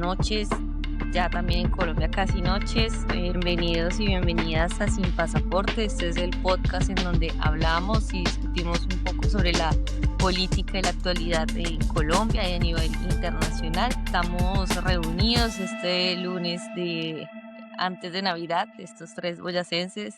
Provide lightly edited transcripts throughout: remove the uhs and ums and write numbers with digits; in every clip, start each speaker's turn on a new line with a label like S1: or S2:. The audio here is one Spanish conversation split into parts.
S1: noches, ya también en Colombia casi noches. Bienvenidos y bienvenidas a Sin Pasaporte. Este es el podcast en donde hablamos y discutimos un poco sobre la política y la actualidad en Colombia y a nivel internacional. Estamos reunidos este lunes antes de Navidad, estos tres boyacenses.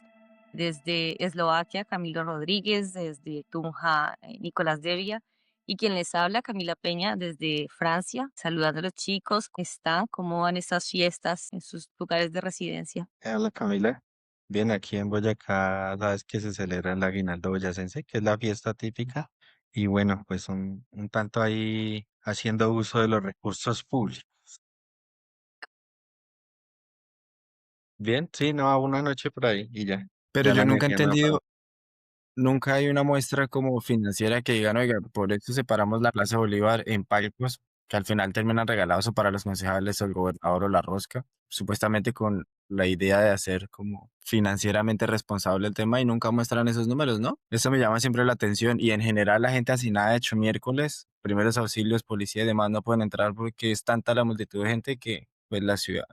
S1: Desde Eslovaquia, Camilo Rodríguez, desde Tunja, Nicolás Devia, y quien les habla, Camila Peña, desde Francia, saludando a los chicos. ¿Cómo están? ¿Cómo van estas fiestas en sus lugares de residencia?
S2: Hola Camila. Bien, aquí en Boyacá, sabes que se celebra el aguinaldo boyacense, que es la fiesta típica. Y bueno, pues un tanto ahí haciendo uso de los recursos públicos. Bien, sí, no, una noche por ahí y ya,
S3: Pero
S2: ya la
S3: yo nunca he
S2: energía nueva para.
S3: entendido, nunca hay una muestra como financiera que digan, oiga, por eso separamos la Plaza Bolívar en palcos que al final terminan regalados o para los concejales o el gobernador o la rosca, supuestamente con la idea de hacer como financieramente responsable el tema y nunca muestran esos números, ¿no? Eso me llama siempre la atención y en general la gente asignada de hecho miércoles, primeros auxilios, policía y demás no pueden entrar porque es tanta la multitud de gente que pues la ciudad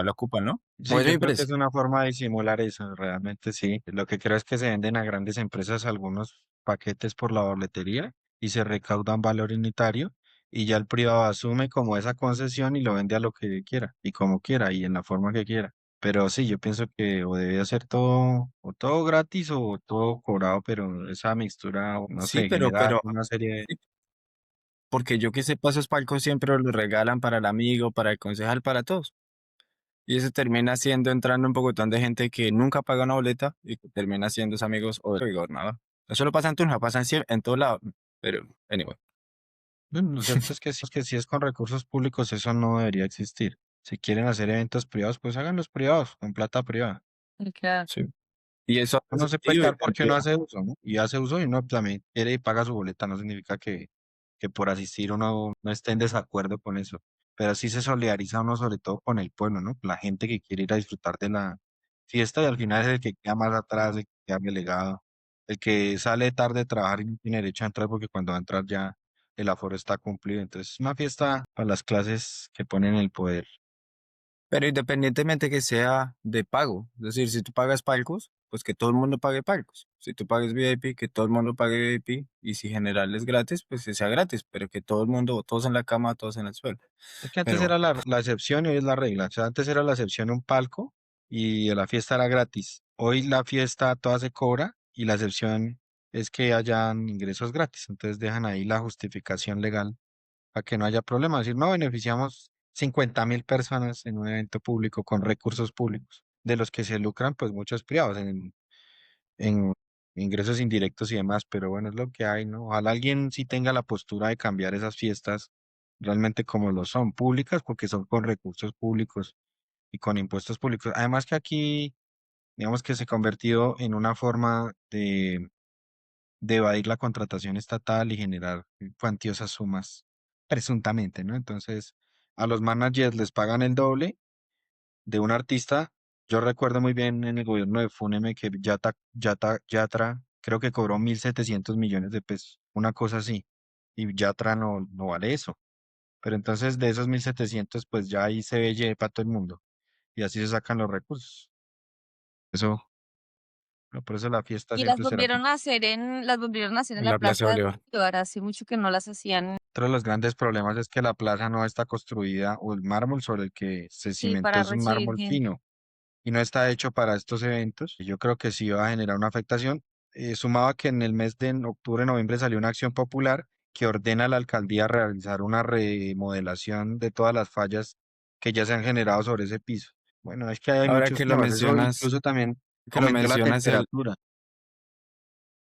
S3: la ocupa, ¿no? O
S2: Sí,
S3: eso
S2: yo
S3: me
S2: creo que
S3: parece.
S2: es una forma de disimular eso, realmente sí. Lo que creo es que se venden a grandes empresas algunos paquetes por la boletería y se recauda un valor unitario y ya el privado asume como esa concesión y lo vende a lo que quiera y como quiera y en la forma que quiera. Pero sí, yo pienso que o debe ser todo o todo gratis o todo cobrado, pero esa mixtura, no
S3: Sí,
S2: sé,
S3: pero,
S2: genera
S3: pero
S2: una serie de.
S3: porque yo que sepa, esos palcos siempre los regalan para el amigo, para el concejal, para todos. Y eso termina siendo entrando un pocotón de gente que nunca paga una boleta y que termina siendo amigos o del gobernador. Eso lo pasa en Tunja, pasa en todo lado. Pero, anyway.
S2: Bueno, lo cierto es que si es con recursos públicos, eso no debería existir. Si quieren hacer eventos privados, pues háganlos privados, con plata privada.
S1: Claro.
S3: Sí. Y eso hace
S2: Uno se puede
S3: sentido y
S2: quedar porque
S3: porque
S2: uno hace uso, ¿no? Y hace uso y uno también quiere y paga su boleta, no significa que por asistir uno no esté en desacuerdo con eso. Pero sí se solidariza uno sobre todo con el pueblo, ¿no? La gente que quiere ir a disfrutar de la fiesta y al final es el que queda más atrás, el que queda relegado, el que sale tarde de trabajar y no tiene derecho a entrar porque cuando va a entrar ya el aforo está cumplido. Entonces es una fiesta para las clases que ponen el poder.
S3: Pero independientemente que sea de pago, es decir, si tú pagas palcos, pues que todo el mundo pague palcos. Si tú pagas VIP, que todo el mundo pague VIP. Y si general es gratis, pues que sea gratis, pero que todo el mundo, todos en la cama, todos en el suelo.
S2: Es que antes
S3: Pero,
S2: era la excepción y hoy es la regla. O sea, antes era la excepción un palco y la fiesta era gratis. Hoy la fiesta toda se cobra y la excepción es que hayan ingresos gratis. Entonces dejan ahí la justificación legal para que no haya problema. Es decir, no beneficiamos 50.000 personas en un evento público con recursos públicos, de los que se lucran pues muchos privados en ingresos indirectos y demás, pero bueno, es lo que hay, ¿no? Ojalá alguien sí tenga la postura de cambiar esas fiestas realmente como lo son, públicas, porque son con recursos públicos y con impuestos públicos. Además que aquí, digamos que se ha convertido en una forma de evadir la contratación estatal y generar cuantiosas sumas, presuntamente, ¿no? Entonces, a los managers les pagan el doble de un artista. Yo recuerdo muy bien en el gobierno de Fúneme que Yatra creo que cobró 1.700 millones de pesos, una cosa así, y Yatra no vale eso. Pero entonces de esos 1.700 pues ya ahí se ve para todo el mundo, y así se sacan los recursos. Eso, no, por eso la fiesta
S1: Y las
S2: siempre será.
S1: volvieron a hacer en
S3: en
S1: la
S3: la
S1: Plaza
S3: Plaza
S1: de
S3: Bolívar.
S1: Bolívar. Hace mucho que no las hacían,
S2: Otro de los grandes problemas es que la plaza no está construida, o el mármol sobre el que se
S1: sí,
S2: cimentó
S1: para
S2: es un
S1: recibir
S2: mármol
S1: gente.
S2: fino y no está hecho para estos eventos. Y yo creo que sí va a generar una afectación. Sumado a que en el mes de octubre, noviembre salió una acción popular que ordena a la alcaldía realizar una remodelación de todas las fallas que ya se han generado sobre ese piso. Bueno, es que hay
S3: Ahora
S2: muchos
S3: que lo
S2: temas. Eso
S3: mencionas,
S2: incluso también
S3: que lo
S2: aumentó la
S3: mencionas,
S2: temperatura.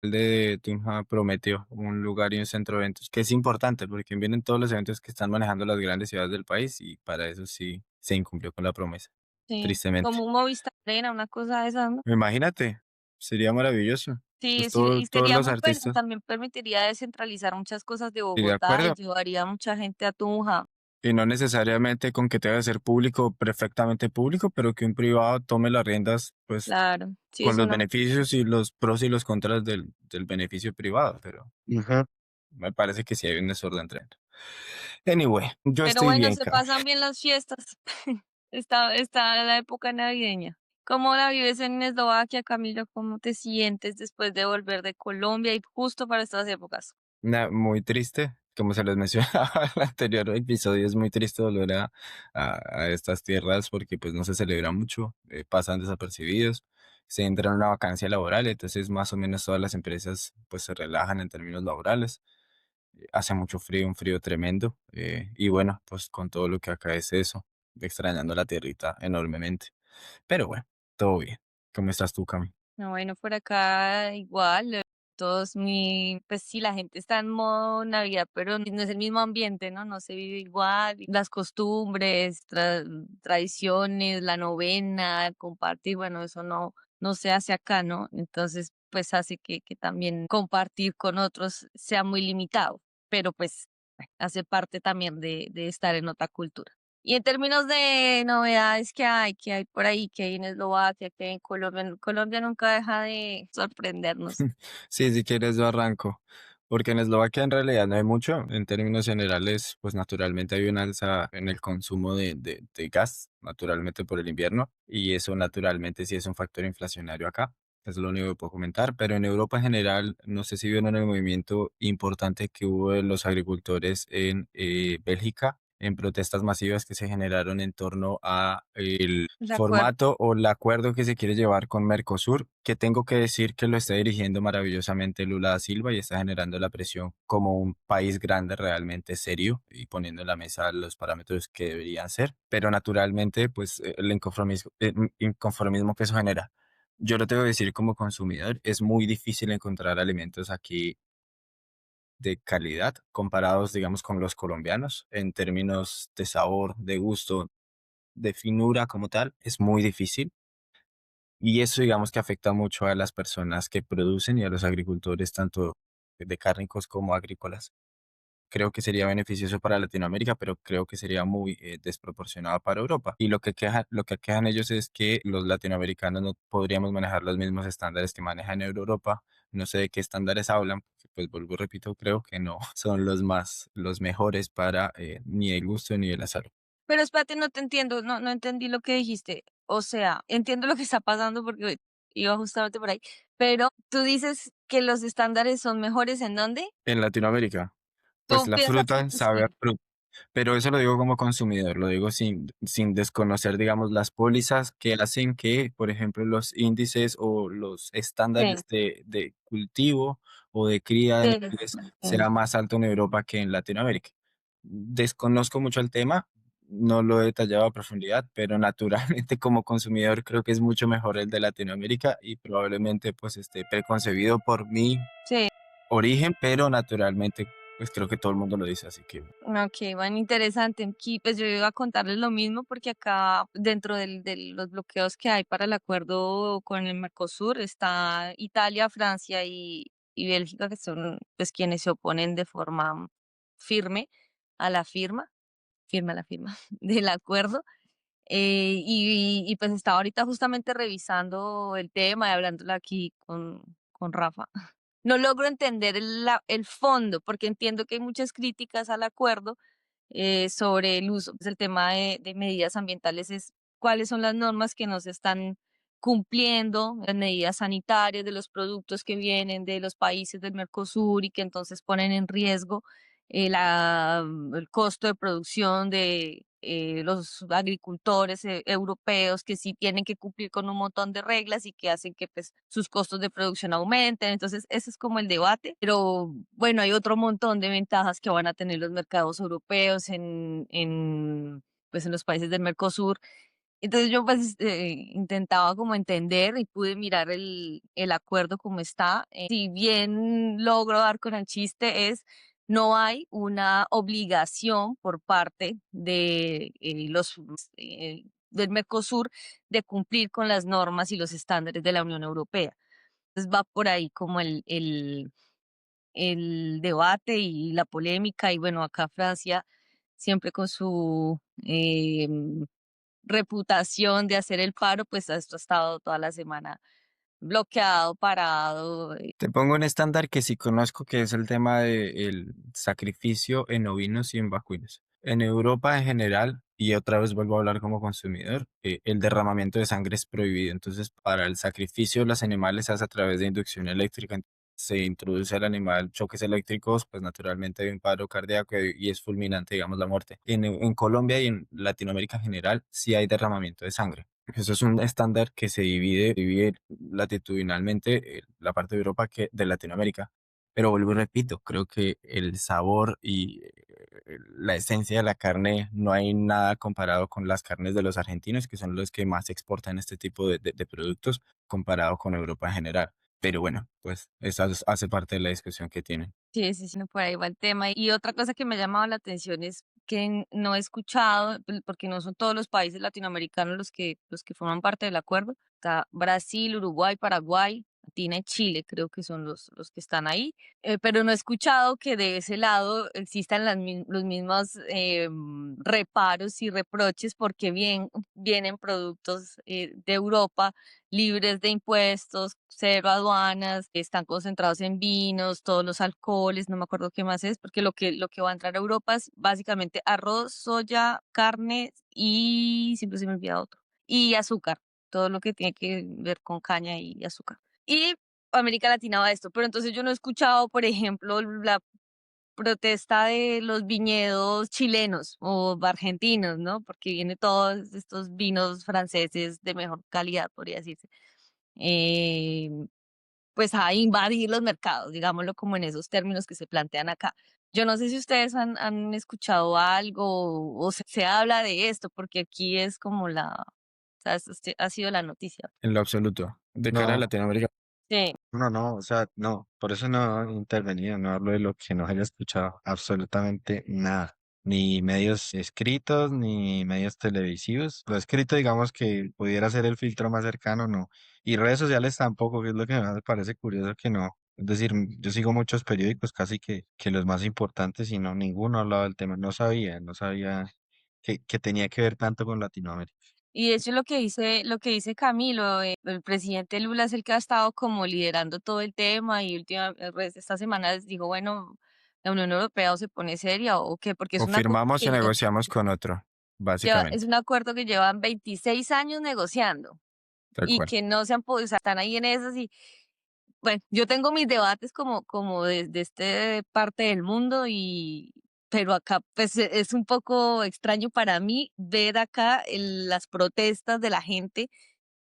S3: el de Tunja prometió un lugar y un centro de eventos, que es importante porque vienen todos los eventos que están manejando las grandes ciudades del país y para eso sí se incumplió con la promesa,
S1: Sí,
S3: tristemente.
S1: como un Movistar Arena, una cosa de esas, ¿no?
S3: Imagínate, sería maravilloso.
S1: Sí,
S3: Pues
S1: sí, y
S3: todos
S1: sería
S3: los
S1: muy bueno,
S3: artistas,
S1: también permitiría descentralizar muchas cosas de
S3: y de
S1: Bogotá y
S3: acuerdo,
S1: llevaría mucha gente a Tunja.
S3: y no necesariamente con que tenga que ser público, perfectamente público, pero que un privado tome las riendas, pues
S1: Claro, sí,
S3: con
S1: es
S3: los
S1: una.
S3: beneficios y los pros y los contras del beneficio privado, pero
S2: Ujú.
S3: me parece que sí hay un desorden tremendo. Anyway, yo
S1: Pero
S3: estoy
S1: bueno,
S3: bien,
S1: se
S3: Cami.
S1: pasan bien las fiestas. Está la época navideña. ¿Cómo la vives en Eslovaquia, Camilo? ¿Cómo te sientes después de volver de Colombia y justo para estas épocas?
S3: Muy triste, como se les mencionaba en el anterior episodio, es muy triste volver a estas tierras porque pues no se celebra mucho, pasan desapercibidos, se entra en una vacancia laboral, entonces más o menos todas las empresas pues se relajan en términos laborales, hace mucho frío, un frío tremendo, y bueno, pues con todo lo que acá es eso, extrañando la tierrita enormemente, pero bueno, todo bien. ¿Cómo estás tú, Cami?
S1: No, bueno, por acá igual, todos pues sí, la gente está en modo Navidad, pero no es el mismo ambiente, ¿no? No se vive igual. Las costumbres, tradiciones, la novena, compartir, bueno, eso no se hace acá, ¿no? Entonces, pues hace que también compartir con otros sea muy limitado, pero pues bueno, hace parte también de estar en otra cultura. Y en términos de novedades que hay por ahí, que hay en Eslovaquia, que hay en Colombia nunca deja de sorprendernos.
S3: Sí, si quieres yo arranco, porque en Eslovaquia en realidad no hay mucho, en términos generales, pues naturalmente hay una alza en el consumo de gas, naturalmente por el invierno, y eso naturalmente sí es un factor inflacionario acá, es lo único que puedo comentar, pero en Europa en general, no sé si vieron el movimiento importante que hubo de los agricultores en Bélgica, en protestas masivas que se generaron en torno a
S1: De acuerdo.
S3: formato o el acuerdo que se quiere llevar con Mercosur, que tengo que decir que lo está dirigiendo maravillosamente Lula da Silva y está generando la presión como un país grande realmente serio y poniendo en la mesa los parámetros que deberían ser, pero naturalmente pues inconformismo que eso genera. Yo lo tengo que decir como consumidor, es muy difícil encontrar alimentos aquí de calidad comparados, digamos, con los colombianos en términos de sabor, de gusto, de finura como tal, es muy difícil. Y eso digamos que afecta mucho a las personas que producen y a los agricultores, tanto de cárnicos como agrícolas. Creo que sería beneficioso para Latinoamérica, pero creo que sería muy desproporcionado para Europa. Y lo que quejan ellos es que los latinoamericanos no podríamos manejar los mismos estándares que manejan en Europa. No sé de qué estándares hablan, porque, pues vuelvo y repito, creo que no son los mejores para ni el gusto ni de la salud.
S1: Pero espérate, no te entiendo, no entendí lo que dijiste. O sea, entiendo lo que está pasando porque iba justamente por ahí, pero tú dices que los estándares son mejores ¿en dónde?
S3: En Latinoamérica, pues
S1: Tú
S3: la
S1: piensas,
S3: fruta sabe a
S1: sí,
S3: fruta. Pero eso lo digo como consumidor, lo digo sin desconocer, digamos, las pólizas que hacen que, por ejemplo, los índices o los
S1: sí,
S3: estándares de cultivo o de cría de
S1: sí,
S3: animales
S1: ok.
S3: sea más alto en Europa que en Latinoamérica. Desconozco mucho el tema, no lo he detallado a profundidad, pero naturalmente como consumidor creo que es mucho mejor el de Latinoamérica y probablemente pues esté preconcebido por mi
S1: Sí.
S3: origen, pero naturalmente pues creo que todo el mundo lo dice, así que
S1: Ok, bueno, interesante. Aquí, pues yo iba a contarles lo mismo porque acá dentro de los bloqueos que hay para el acuerdo con el Mercosur está Italia, Francia y Bélgica, que son pues quienes se oponen de forma firme a la firma, firme a la firma del acuerdo. Pues estaba ahorita justamente revisando el tema y hablándolo aquí con Rafa. No logro entender el fondo, porque entiendo que hay muchas críticas al acuerdo sobre el uso, pues el tema de medidas ambientales es cuáles son las normas que no se están cumpliendo, las medidas sanitarias de los productos que vienen de los países del Mercosur y que entonces ponen en riesgo el costo de producción de los agricultores europeos que sí tienen que cumplir con un montón de reglas y que hacen que pues sus costos de producción aumenten. Entonces, ese es como el debate, pero bueno, hay otro montón de ventajas que van a tener los mercados europeos pues en los países del Mercosur. Entonces yo pues intentaba como entender y pude mirar el acuerdo como está. Si bien logro dar con el chiste es, no hay una obligación por parte de del Mercosur de cumplir con las normas y los estándares de la Unión Europea. Entonces va por ahí como el debate y la polémica y bueno, acá Francia siempre con su reputación de hacer el paro, pues esto ha estado toda la semana bloqueado, parado.
S3: Te pongo un estándar que sí conozco, que es el tema del sacrificio en ovinos y en vacunos. En Europa en general, y otra vez vuelvo a hablar como consumidor, el derramamiento de sangre es prohibido. Entonces, para el sacrificio de los animales se hace a través de inducción eléctrica. Se introduce al animal choques eléctricos, pues naturalmente hay un paro cardíaco y es fulminante, digamos, la muerte. En Colombia y en Latinoamérica en general, sí hay derramamiento de sangre. Eso es un estándar que se divide latitudinalmente la parte de Europa que de Latinoamérica. Pero vuelvo y repito, creo que el sabor y la esencia de la carne no hay nada comparado con las carnes de los argentinos, que son los que más exportan este tipo de productos comparado con Europa en general. Pero bueno, pues eso hace parte de la discusión que tienen.
S1: Sí, sí, sí, no, por ahí va el tema. Y otra cosa que me ha llamado la atención es que no he escuchado, porque no son todos los países latinoamericanos los que forman parte del acuerdo. Está Brasil, Uruguay, Paraguay, Argentina y Chile, creo que son los que están ahí. Pero no he escuchado que de ese lado existan los mismos reparos y reproches porque vienen productos de Europa libres de impuestos, cero aduanas, que están concentrados en vinos, todos los alcoholes, no me acuerdo qué más es, porque lo que va a entrar a Europa es básicamente arroz, soya, carne y siempre se me olvida otro, y azúcar, todo lo que tiene que ver con caña y azúcar. Y América Latina va a esto, pero entonces yo no he escuchado, por ejemplo, la protesta de los viñedos chilenos o argentinos, ¿no? Porque viene todos estos vinos franceses de mejor calidad, podría decirse, eh, pues a invadir los mercados, digámoslo como en esos términos que se plantean acá. Yo no sé si ustedes han escuchado algo o se habla de esto, porque aquí es como o sea, ha sido la noticia.
S3: En lo absoluto. De cara a
S2: No,
S3: Latinoamérica,
S1: Sí,
S2: no, o sea, no, por eso no he intervenido, no hablo de lo que no haya escuchado, absolutamente nada, ni medios escritos, ni medios televisivos. Lo escrito, digamos que pudiera ser el filtro más cercano, no. Y redes sociales tampoco, que es lo que más me parece curioso que no. Es decir, yo sigo muchos periódicos, casi que los más importantes, y no, ninguno ha hablado del tema. No sabía que tenía que ver tanto con Latinoamérica.
S1: y eso es lo que dice Camilo, el presidente Lula es el que ha estado como liderando todo el tema y esta semana les dijo, bueno, la Unión Europea o se pone seria o qué, porque es
S3: o
S1: un acuerdo
S3: firmamos o
S1: que
S3: negociamos con otro,
S1: es
S3: básicamente,
S1: un acuerdo que llevan 26 años negociando
S3: tal
S1: y
S3: cual.
S1: que no se han podido, o sea, están ahí en esas y bueno, yo tengo mis debates como desde este parte del mundo pero acá pues es un poco extraño para mí ver acá las protestas de la gente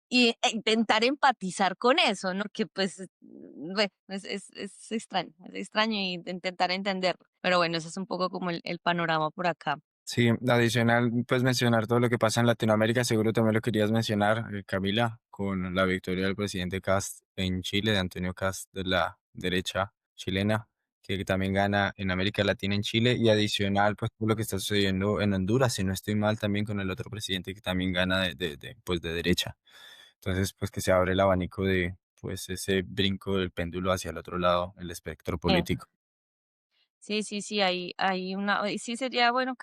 S1: intentar empatizar con eso, ¿no? Que pues, bueno, es extraño y intentar entenderlo. Pero bueno, ese es un poco como el panorama por acá.
S3: Sí, adicional, pues mencionar todo lo que pasa en Latinoamérica, seguro también lo querías mencionar, Camila, con la victoria del presidente Kast en Chile, de Antonio Kast de la derecha chilena, que también gana en América Latina en Chile, y adicional, pues todo lo que está sucediendo en Honduras, si no estoy mal, también con el otro presidente que también gana pues de derecha. Entonces, pues que se abre el abanico de, pues ese brinco del péndulo hacia el otro lado, el espectro
S1: Eh,
S3: político.
S1: Sí, sí, sí, hay sí sería bueno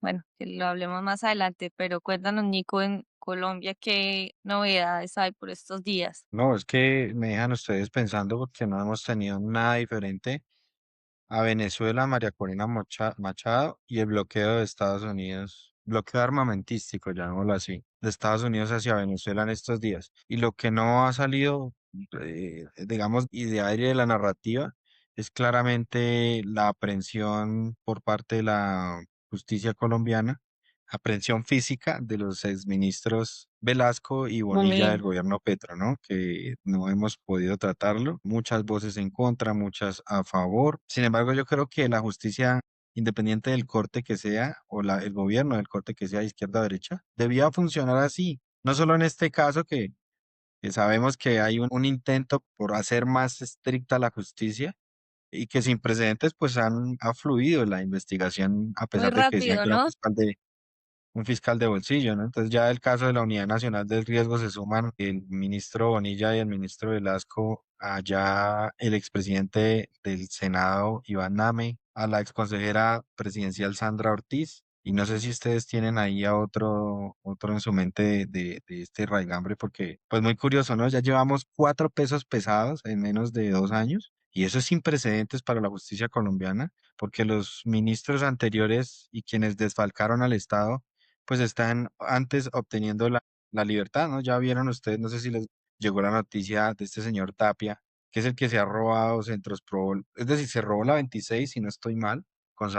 S1: bueno, que lo hablemos más adelante, pero cuéntanos, Nico, en Colombia, ¿qué novedades hay por estos días?
S2: No, es que me dejan ustedes pensando porque no hemos tenido nada diferente a Venezuela, María Corina Machado y el bloqueo de Estados Unidos, bloqueo armamentístico, llamémoslo así, de Estados Unidos hacia Venezuela en estos días. Y lo que no ha salido, digamos, y de aire de la narrativa es claramente la aprehensión por parte de la justicia colombiana, aprehensión física de los exministros Velasco y Bonilla del
S1: Momento.
S2: gobierno Petro, ¿no? Que no hemos podido tratarlo. Muchas voces en contra, muchas a favor. Sin embargo, yo creo que la justicia, independiente del corte que sea, o el gobierno del corte que sea, izquierda o derecha, debía funcionar así. No solo en este caso que sabemos que hay un intento por hacer más estricta la justicia y que sin precedentes pues ha fluido la investigación a
S1: Muy
S2: pesar de que decían
S1: rápido,
S2: que era
S1: ¿no?
S2: un fiscal de bolsillo, ¿no? Entonces ya el caso de la Unidad Nacional del Riesgo se suman el ministro Bonilla y el ministro Velasco, allá el expresidente del Senado, Iván Name, a la exconsejera presidencial Sandra Ortiz Y no sé si ustedes tienen ahí a otro en su mente de este raigambre, porque pues muy curioso, ¿no? Ya llevamos 4 pesos pesados en menos de 2 años y eso es sin precedentes para la justicia colombiana, porque los ministros anteriores y quienes desfalcaron al Estado, pues están antes obteniendo la libertad, ¿no? Ya vieron ustedes, no sé si les llegó la noticia de este señor Tapia, que es el que se ha robado Centros Pro, es decir, se robó la 26, si no estoy mal, con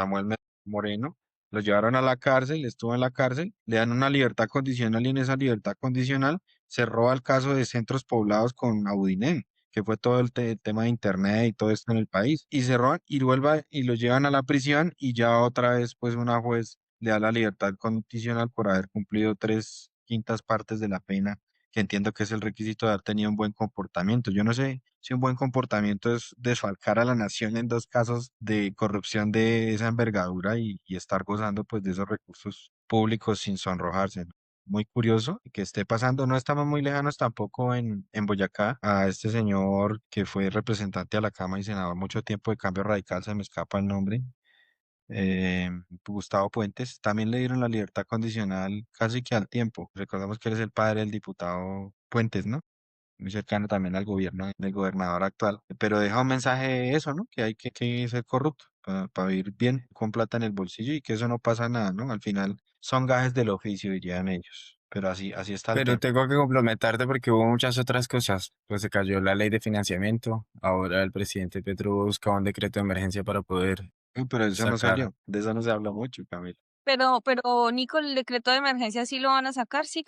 S2: Moreno. Lo llevaron a la cárcel, estuvo en la cárcel, le dan una libertad condicional y en esa libertad condicional se roba el caso de centros poblados con Audinem, que fue todo el tema de internet y todo esto en el país. Y se roban y vuelva y lo llevan a la prisión y ya otra vez pues una juez le da la libertad condicional por haber cumplido 3/5 partes de la pena, que entiendo que es el requisito de haber tenido un buen comportamiento. Yo no sé si un buen comportamiento es desfalcar a la nación en 2 casos de corrupción de esa envergadura y estar gozando pues de esos recursos públicos sin sonrojarse, ¿no? Muy curioso que esté pasando. No estamos muy lejanos tampoco en Boyacá a este señor que fue representante a la Cámara y senador mucho tiempo de Cambio Radical, se me escapa el nombre, eh, Gustavo Puentes. También le dieron la libertad condicional casi que al tiempo. Recordamos que él es el padre del diputado Puentes, ¿no? Muy cercano también al gobierno del gobernador actual, pero deja un mensaje eso, ¿no? Que hay que ser corrupto para vivir bien con plata en el bolsillo y que eso no pasa nada, ¿no? Al final son gajes del oficio, dirían ellos, pero así está el
S3: Pero
S2: tema.
S3: tengo que complementarte porque hubo muchas otras cosas. Pues se cayó la ley de financiamiento. Ahora el presidente Petro busca un decreto de emergencia para poder
S2: Pero eso no
S3: sacar.
S2: salió, de eso no se habla mucho, Camilo.
S1: Pero Nico, el decreto de emergencia sí lo van a sacar, sí,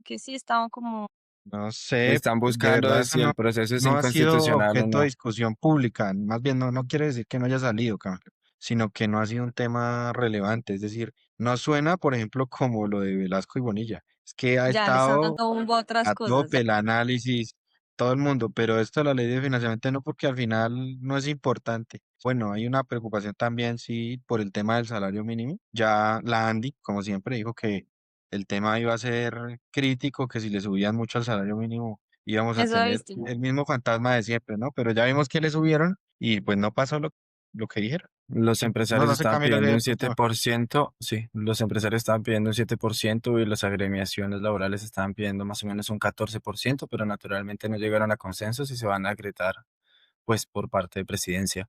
S1: que sí estaban como,
S2: No sé,
S3: Están
S2: de
S3: buscando
S2: verdad
S3: de
S2: eso
S3: si el proceso es
S2: no ha sido
S3: inconstitucional o
S2: objeto de
S3: no.
S2: discusión pública. Más bien no quiere decir que no haya salido, Camilo, sino que no ha sido un tema relevante. Es decir, no suena, por ejemplo, como lo de Velasco y Bonilla. Es que ha
S1: ya le están
S2: estado
S1: dando bombo a otras
S2: a
S1: cosas,
S2: tope
S1: ya.
S2: el análisis, todo el mundo, pero esto de la ley de financiamiento no, porque al final no es importante. Bueno, hay una preocupación también, sí, por el tema del salario mínimo. Ya la Andy, como siempre, dijo que el tema iba a ser crítico, que si le subían mucho al salario mínimo íbamos a
S1: Eso
S2: tener
S1: viste.
S2: el mismo fantasma de siempre, ¿no? Pero ya vimos que le subieron y pues no pasó lo que dijeron.
S3: Los
S2: No,
S3: empresarios
S2: no sé,
S3: estaban
S2: Camilo,
S3: pidiendo
S2: de
S3: un
S2: tu
S3: siete
S2: tema.
S3: por ciento, sí, los empresarios estaban pidiendo un 7% y las agremiaciones laborales estaban pidiendo más o menos un 14%, pero naturalmente no llegaron a consensos y se van a agretar pues por parte de presidencia.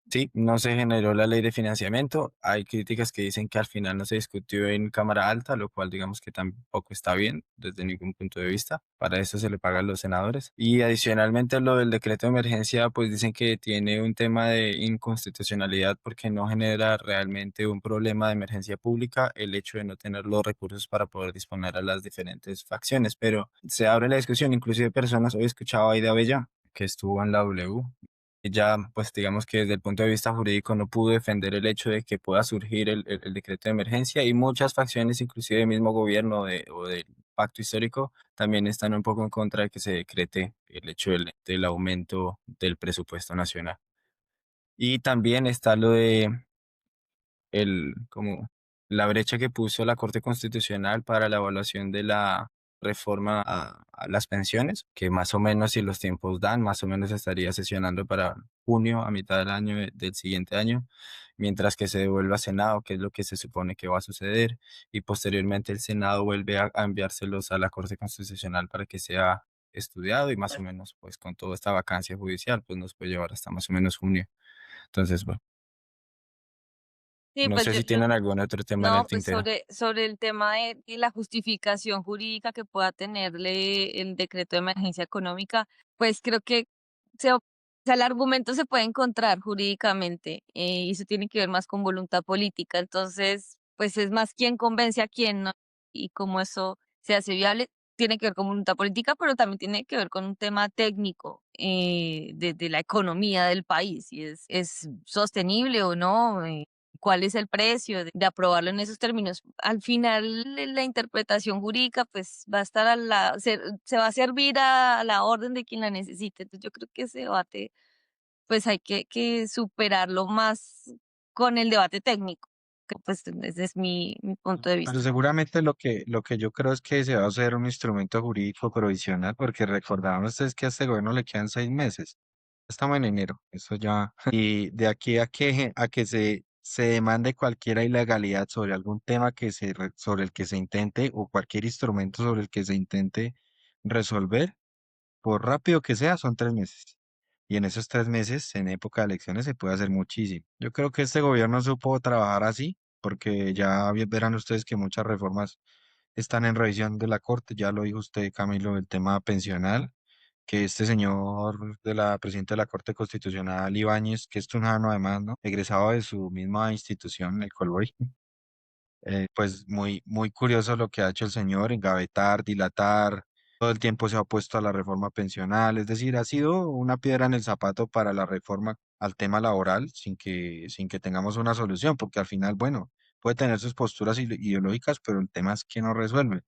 S3: Sí, no se generó la ley de financiamiento. Hay críticas que dicen que al final no se discutió en Cámara Alta, lo cual digamos que tampoco está bien desde ningún punto de vista. Para eso se le paga a los senadores. Y adicionalmente lo del decreto de emergencia, pues dicen que tiene un tema de inconstitucionalidad porque no genera realmente un problema de emergencia pública el hecho de no tener los recursos para poder disponer a las diferentes facciones. Pero se abre la discusión, inclusive personas, hoy he escuchado a Aida Bella, que estuvo en la W, ya, pues digamos que desde el punto de vista jurídico no pudo defender el hecho de que pueda surgir el decreto de emergencia y muchas facciones, inclusive el mismo gobierno o del pacto histórico, también están un poco en contra de que se decrete el hecho del aumento del presupuesto nacional. Y también está lo de como la brecha que puso la Corte Constitucional para la evaluación de la reforma a las pensiones, que más o menos si los tiempos dan, más o menos estaría sesionando para junio, a mitad del año del siguiente año, mientras que se devuelva a Senado, que es lo que se supone que va a suceder, y posteriormente el Senado vuelve a enviárselos a la Corte Constitucional para que sea estudiado y más o menos pues con toda esta vacancia judicial pues nos puede llevar hasta más o menos junio. Entonces, bueno.
S1: Sí,
S3: No
S1: pues
S3: sé si tienen algún otro tema en el
S1: no, pues
S3: tintero.
S1: sobre el tema de la justificación jurídica que pueda tenerle el decreto de emergencia económica, pues creo que o sea, el argumento se puede encontrar jurídicamente y eso tiene que ver más con voluntad política. Entonces, pues es más quién convence a quién, ¿no? Y cómo eso se hace viable, tiene que ver con voluntad política, pero también tiene que ver con un tema técnico de la economía del país, si es sostenible o no. Cuál es el precio de aprobarlo en esos términos. Al final, la interpretación jurídica, pues va a estar se va a servir a la orden de quien la necesite. Entonces, yo creo que ese debate, pues hay que superarlo más con el debate técnico, que pues ese es mi punto de
S2: Pero
S1: vista.
S2: seguramente lo que yo creo es que se va a hacer un instrumento jurídico provisional, porque recordaban ustedes que a este gobierno le quedan 6 meses. Estamos en enero, eso ya. Y de aquí a que se se demande cualquier ilegalidad sobre algún tema sobre el que se intente o cualquier instrumento sobre el que se intente resolver, por rápido que sea, son 3 meses. Y en esos 3 meses, en época de elecciones, se puede hacer muchísimo. Yo creo que este gobierno supo trabajar así, porque ya verán ustedes que muchas reformas están en revisión de la Corte. Ya lo dijo usted, Camilo, el tema pensional, que este señor de la presidenta de la Corte Constitucional, Ibáñez, que es tunjano además, ¿no? Egresado de su misma institución, el Colboy. Pues muy, muy curioso lo que ha hecho el señor, engavetar, dilatar, todo el tiempo se ha opuesto a la reforma pensional, es decir, ha sido una piedra en el zapato para la reforma al tema laboral sin que tengamos una solución, porque al final, bueno, puede tener sus posturas ideológicas, pero el tema es que no resuelve.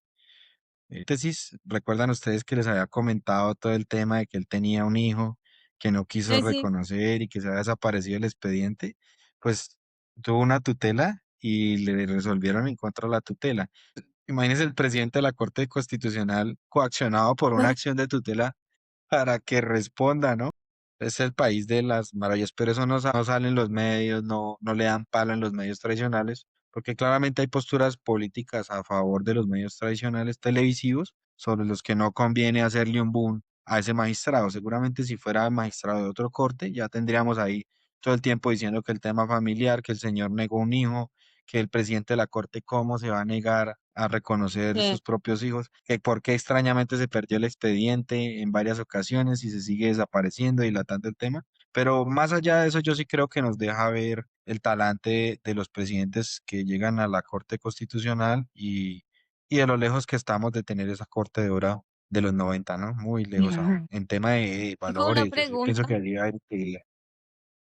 S2: Tesis, ¿recuerdan ustedes que les había comentado todo el tema de que él tenía un hijo que no quiso
S1: Sí, sí.
S2: reconocer y que se había desaparecido el expediente? Pues tuvo una tutela y le resolvieron en contra de la tutela. Imagínense el presidente de la Corte Constitucional coaccionado por una acción de tutela para que responda, ¿no? Es el país de las maravillas, pero eso no sale en los medios, no le dan palo en los medios tradicionales, porque claramente hay posturas políticas a favor de los medios tradicionales televisivos, sobre los que no conviene hacerle un boom a ese magistrado. Seguramente si fuera magistrado de otro corte, ya tendríamos ahí todo el tiempo diciendo que el tema familiar, que el señor negó un hijo, que el presidente de la corte cómo se va a negar a reconocer
S1: Sí.
S2: sus propios hijos, que por qué extrañamente se perdió el expediente en varias ocasiones y se sigue desapareciendo, dilatando el tema. Pero más allá de eso, yo sí creo que nos deja ver el talante de los presidentes que llegan a la Corte Constitucional y de lo lejos que estamos de tener esa Corte de Oro de los 90, ¿no? Muy lejos aún.
S1: Ujú.
S2: En tema de
S1: Tengo una
S2: valores, yo sí pienso
S1: pregunta,
S2: que habría que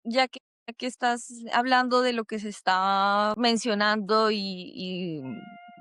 S1: ya que estás hablando de lo que se está mencionando y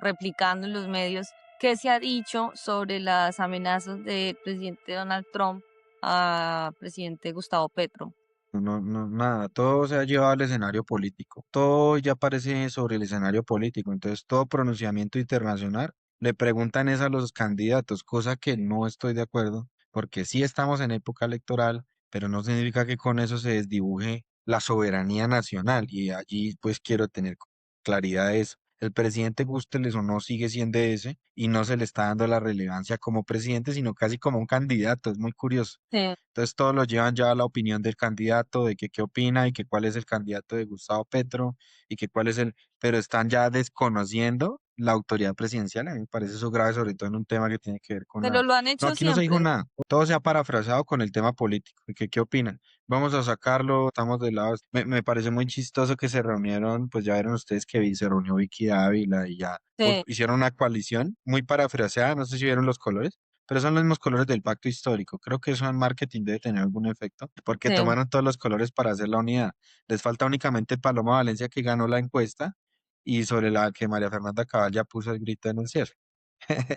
S1: replicando en los medios, ¿qué se ha dicho sobre las amenazas del presidente Donald Trump a presidente Gustavo Petro?
S2: Nada, todo se ha llevado al escenario político, todo ya aparece sobre el escenario político, entonces todo pronunciamiento internacional le preguntan es a los candidatos, cosa que no estoy de acuerdo, porque sí estamos en época electoral, pero no significa que con eso se desdibuje la soberanía nacional y allí pues quiero tener claridad de eso. El presidente, gústeles o no, sigue siendo ese y no se le está dando la relevancia como presidente, sino casi como un candidato, es muy curioso.
S1: Sí.
S2: Entonces todos lo llevan ya a la opinión del candidato, de que qué opina y que cuál es el candidato de Gustavo Petro y que cuál es pero están ya desconociendo la autoridad presidencial. A mí me parece eso grave, sobre todo en un tema que tiene que ver con
S1: Pero lo han
S2: No,
S1: hecho
S2: aquí no se dijo
S1: siempre.
S2: nada. Todo se ha parafraseado con el tema político. ¿Y qué opinan? Vamos a sacarlo, estamos de lado. Me parece muy chistoso que se reunieron, pues ya vieron ustedes que se reunió Vicky Dávila y ya
S1: Sí,
S2: hicieron una coalición muy parafraseada, no sé si vieron los colores pero son los mismos colores del pacto histórico. Creo que eso en marketing debe tener algún efecto, porque
S1: sí,
S2: tomaron todos los colores para hacer la unidad. Les falta únicamente Paloma Valencia, que ganó la encuesta, y sobre la que María Fernanda Cabal ya puso el grito de enunciar.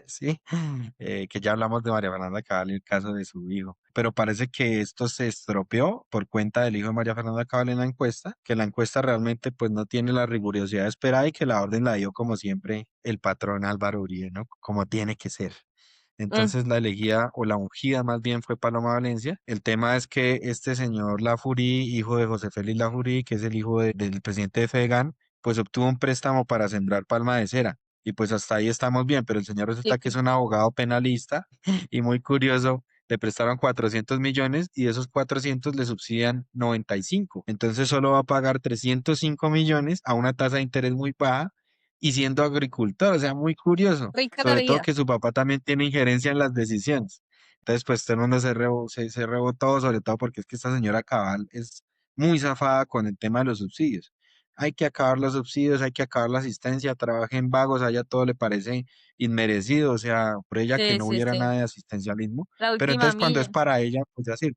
S2: Sí, que ya hablamos de María Fernanda Cabal y el caso de su hijo. Pero parece que esto se estropeó por cuenta del hijo de María Fernanda Cabal en la encuesta, que la encuesta realmente pues no tiene la rigurosidad esperada y que la orden la dio como siempre el patrón Álvaro Uribe, ¿no? Como tiene que ser.
S1: mm,
S2: Entonces la elegida o la ungida más bien fue Paloma Valencia. El tema es que este señor Lafurí, hijo de José Félix Lafurí, que es el hijo del presidente de Fegan, pues obtuvo un préstamo para sembrar palma de cera. Y pues hasta ahí estamos bien, pero el señor
S1: sí,
S2: resulta que es un abogado penalista y muy curioso, le prestaron 400 millones y de esos 400 le subsidian 95. Entonces solo va a pagar 305 millones a una tasa de interés muy baja y siendo agricultor, o sea, muy curioso.
S1: rica la
S2: Sobre todo
S1: vida.
S2: que su papá también tiene injerencia en las decisiones. Entonces, pues todo el mundo se rebotó, sobre todo porque es que esta señora Cabal es muy zafada con el tema de los subsidios. Hay que acabar los subsidios, hay que acabar la asistencia, trabajen vagos, a ella todo le parece inmerecido, o sea, por ella que
S1: Sí,
S2: no
S1: sí,
S2: hubiera
S1: sí.
S2: nada de asistencialismo,
S1: La
S2: pero
S1: última
S2: entonces cuando es
S1: milla.
S2: para ella, pues ya sirve.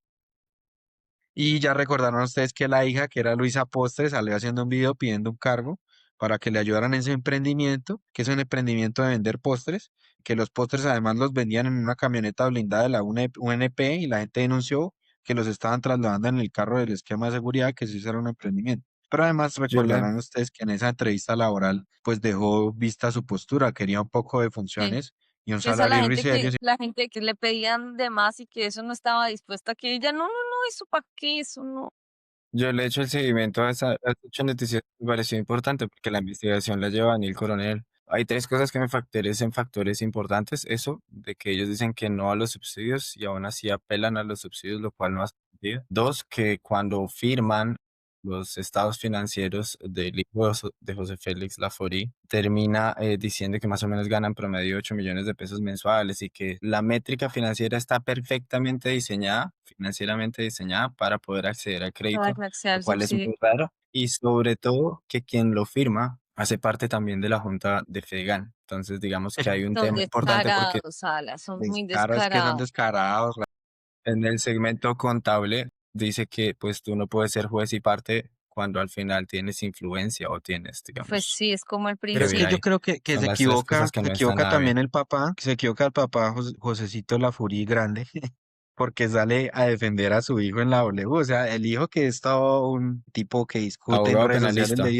S2: Y ya recordaron ustedes que la hija, que era Luisa Postres, salió haciendo un video pidiendo un cargo para que le ayudaran en ese emprendimiento, que es un emprendimiento de vender postres, que los postres además los vendían en una camioneta blindada de la UNP y la gente denunció que los estaban trasladando en el carro del esquema de seguridad, que sí era un emprendimiento. Pero además
S3: Sí,
S2: recordarán ustedes que en esa entrevista laboral pues dejó vista su postura, quería un poco de
S1: Sí.
S2: funciones y un
S1: Esa
S2: salario irrisorio.
S1: la gente que le pedían de más y que eso no estaba dispuesta, que ella, no, no, no, eso para qué, eso no.
S3: Yo le he hecho el seguimiento a esa hecho noticias, me pareció importante porque la investigación la lleva Daniel Coronel. Hay tres cosas que me factorecen factores importantes. Eso, de que ellos dicen que no a los subsidios y aún así apelan a los subsidios, lo cual no hace sentido. Dos, que cuando firman los estados financieros del hijo de José Félix Laforí, termina diciendo que más o menos ganan promedio 8 millones de pesos mensuales y que la métrica financiera está perfectamente diseñada, financieramente diseñada para poder acceder al
S1: Para
S3: crédito,
S1: que acceda
S3: lo
S1: al
S3: cual es
S1: subsidio.
S3: muy raro. Y sobre todo que quien lo firma hace parte también de la junta de FEGAN. Entonces, digamos que hay un
S1: Son
S3: tema importante porque
S1: descarados, Salas, son muy
S2: Descaros que son
S1: descarados.
S2: descarados.
S3: en el segmento contable dice que pues tú no puedes ser juez y parte cuando al final tienes influencia o tienes,
S1: Pues
S3: digamos,
S1: sí, es como el
S2: Pero es
S3: que
S2: que yo
S1: principio.
S3: hay.
S2: creo que
S3: Son las tres cosas que
S2: se
S3: no están
S2: equivoca
S3: nada
S2: también
S3: bien.
S2: el papá, se equivoca el papá Josecito Lafurí grande, porque sale a defender a su hijo en la W. O sea, el hijo que es todo un tipo que discute en
S3: Abogado
S2: redes sociales
S3: penalista.
S2: le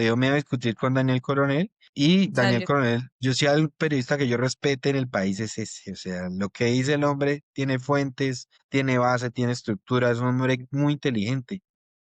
S2: dio miedo discutir con Daniel Coronel. Y Daniel
S1: Salió.
S2: Coronel, yo sí al periodista que yo respete en el país es ese, o sea, lo que dice el hombre tiene fuentes, tiene base, tiene estructura, es un hombre muy inteligente.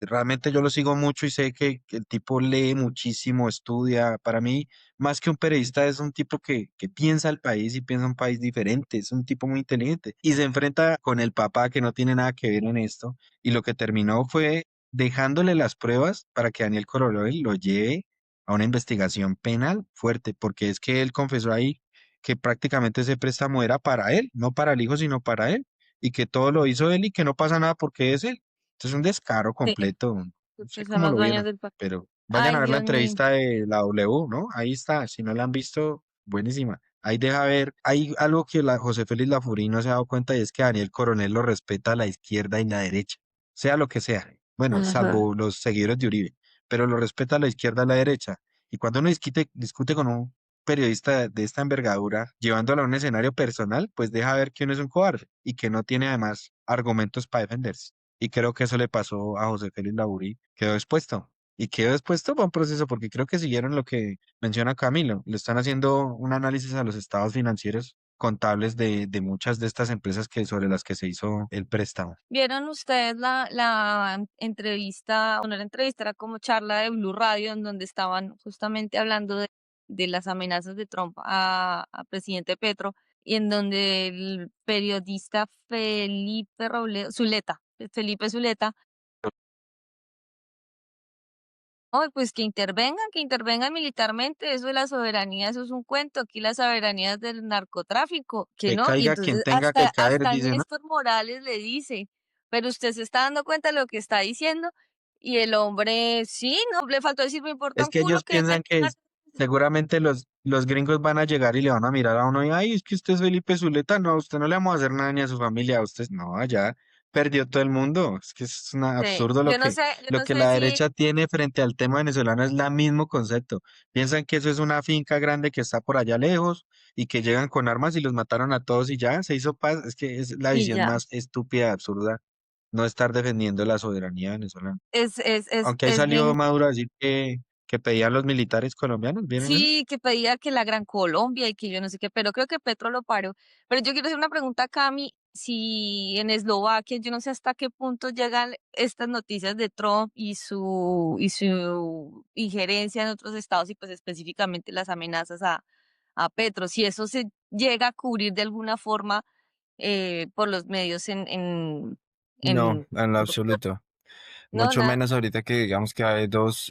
S2: Realmente yo lo sigo mucho y sé que el tipo lee muchísimo, estudia. Para mí, más que un periodista, es un tipo que piensa el país y piensa un país diferente. Es un tipo muy inteligente. Y se enfrenta con el papá que no tiene nada que ver en esto. Y lo que terminó fue dejándole las pruebas para que Daniel Coroloy lo lleve a una investigación penal fuerte, porque es que él confesó ahí que prácticamente ese préstamo era para él, no para el hijo, sino para él. Y que todo lo hizo él y que no pasa nada porque es él. Esto es un descaro
S1: Sí,
S2: completo. No sé
S1: porque son
S2: cómo
S1: los
S2: lo
S1: dueños
S2: vieron,
S1: del parque.
S2: pero vayan a
S1: Ay,
S2: ver la
S1: Dios mío.
S2: entrevista de la W, ¿no? Ahí está. Si no la han visto, buenísima. Ahí deja ver. Hay algo que José Félix Lafurí no se ha dado cuenta y es que Daniel Coronel lo respeta a la izquierda y la derecha, sea lo que sea. Bueno,
S1: Ajá.
S2: salvo los seguidores de Uribe, pero lo respeta a la izquierda y a la derecha. Y cuando uno discute con un periodista de esta envergadura, llevándolo a un escenario personal, pues deja ver que uno es un cobarde y que no tiene además argumentos para defenderse. Y creo que eso le pasó a José Félix Laburí. Quedó expuesto. Y quedó expuesto para un proceso porque creo que siguieron lo que menciona Camilo. Le están haciendo un análisis a los estados financieros contables de muchas de estas empresas sobre las que se hizo el préstamo.
S1: ¿Vieron ustedes la entrevista, bueno, la entrevista era como charla de Blue Radio, en donde estaban justamente hablando de las amenazas de Trump a presidente Petro, y en donde el periodista Felipe Zuleta, "Ay, pues que intervengan militarmente, eso de la soberanía, eso es un cuento, aquí la soberanía es del narcotráfico, que
S2: Que
S1: no", y
S2: caiga quien
S1: entonces
S2: tenga que caer,
S1: hasta
S2: dice, ¿no?
S1: Néstor Morales le dice, pero usted se está dando cuenta de lo que está diciendo, y el hombre, sí, no, le faltó decir, me importa
S2: Es
S1: un
S2: que
S1: culo
S2: ellos
S1: que
S2: piensan que seguramente los gringos van a llegar y le van a mirar a uno y, ay, es que usted es Felipe Zuleta, no, a usted no le vamos a hacer nada ni a su familia, a usted, no, ya perdió todo el mundo. Es que es
S1: sí,
S2: absurdo
S1: yo
S2: lo
S1: no
S2: que
S1: sé
S2: la
S1: si,
S2: derecha tiene frente al tema venezolano, es el mismo concepto. Piensan que eso es una finca grande que está por allá lejos y que llegan con armas y los mataron a todos y ya se hizo paz. Es que es la
S1: y
S2: visión
S1: ya,
S2: más estúpida, absurda, no estar defendiendo la soberanía venezolana. Aunque ahí
S1: es
S2: salió
S1: bien.
S2: Maduro a decir que pedían los militares colombianos, ¿vieron eso?
S1: Sí, que pedía que la Gran Colombia y que yo no sé qué, pero creo que Petro lo paró. Pero yo quiero hacer una pregunta a Cami, si en Eslovaquia, yo no sé hasta qué punto llegan estas noticias de Trump y su injerencia en otros estados y pues específicamente las amenazas a Petro, si eso se llega a cubrir de alguna forma por los medios
S3: No,
S1: en
S3: en lo
S1: Europa.
S3: absoluto.
S1: No,
S3: Mucho
S1: nada.
S3: menos ahorita que digamos que hay dos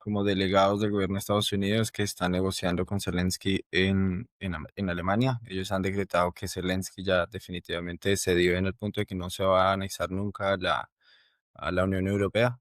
S3: como delegados del gobierno de Estados Unidos que están negociando con Zelensky en Alemania. Ellos han decretado que Zelensky ya definitivamente cedió en el punto de que no se va a anexar nunca a la Unión Europea.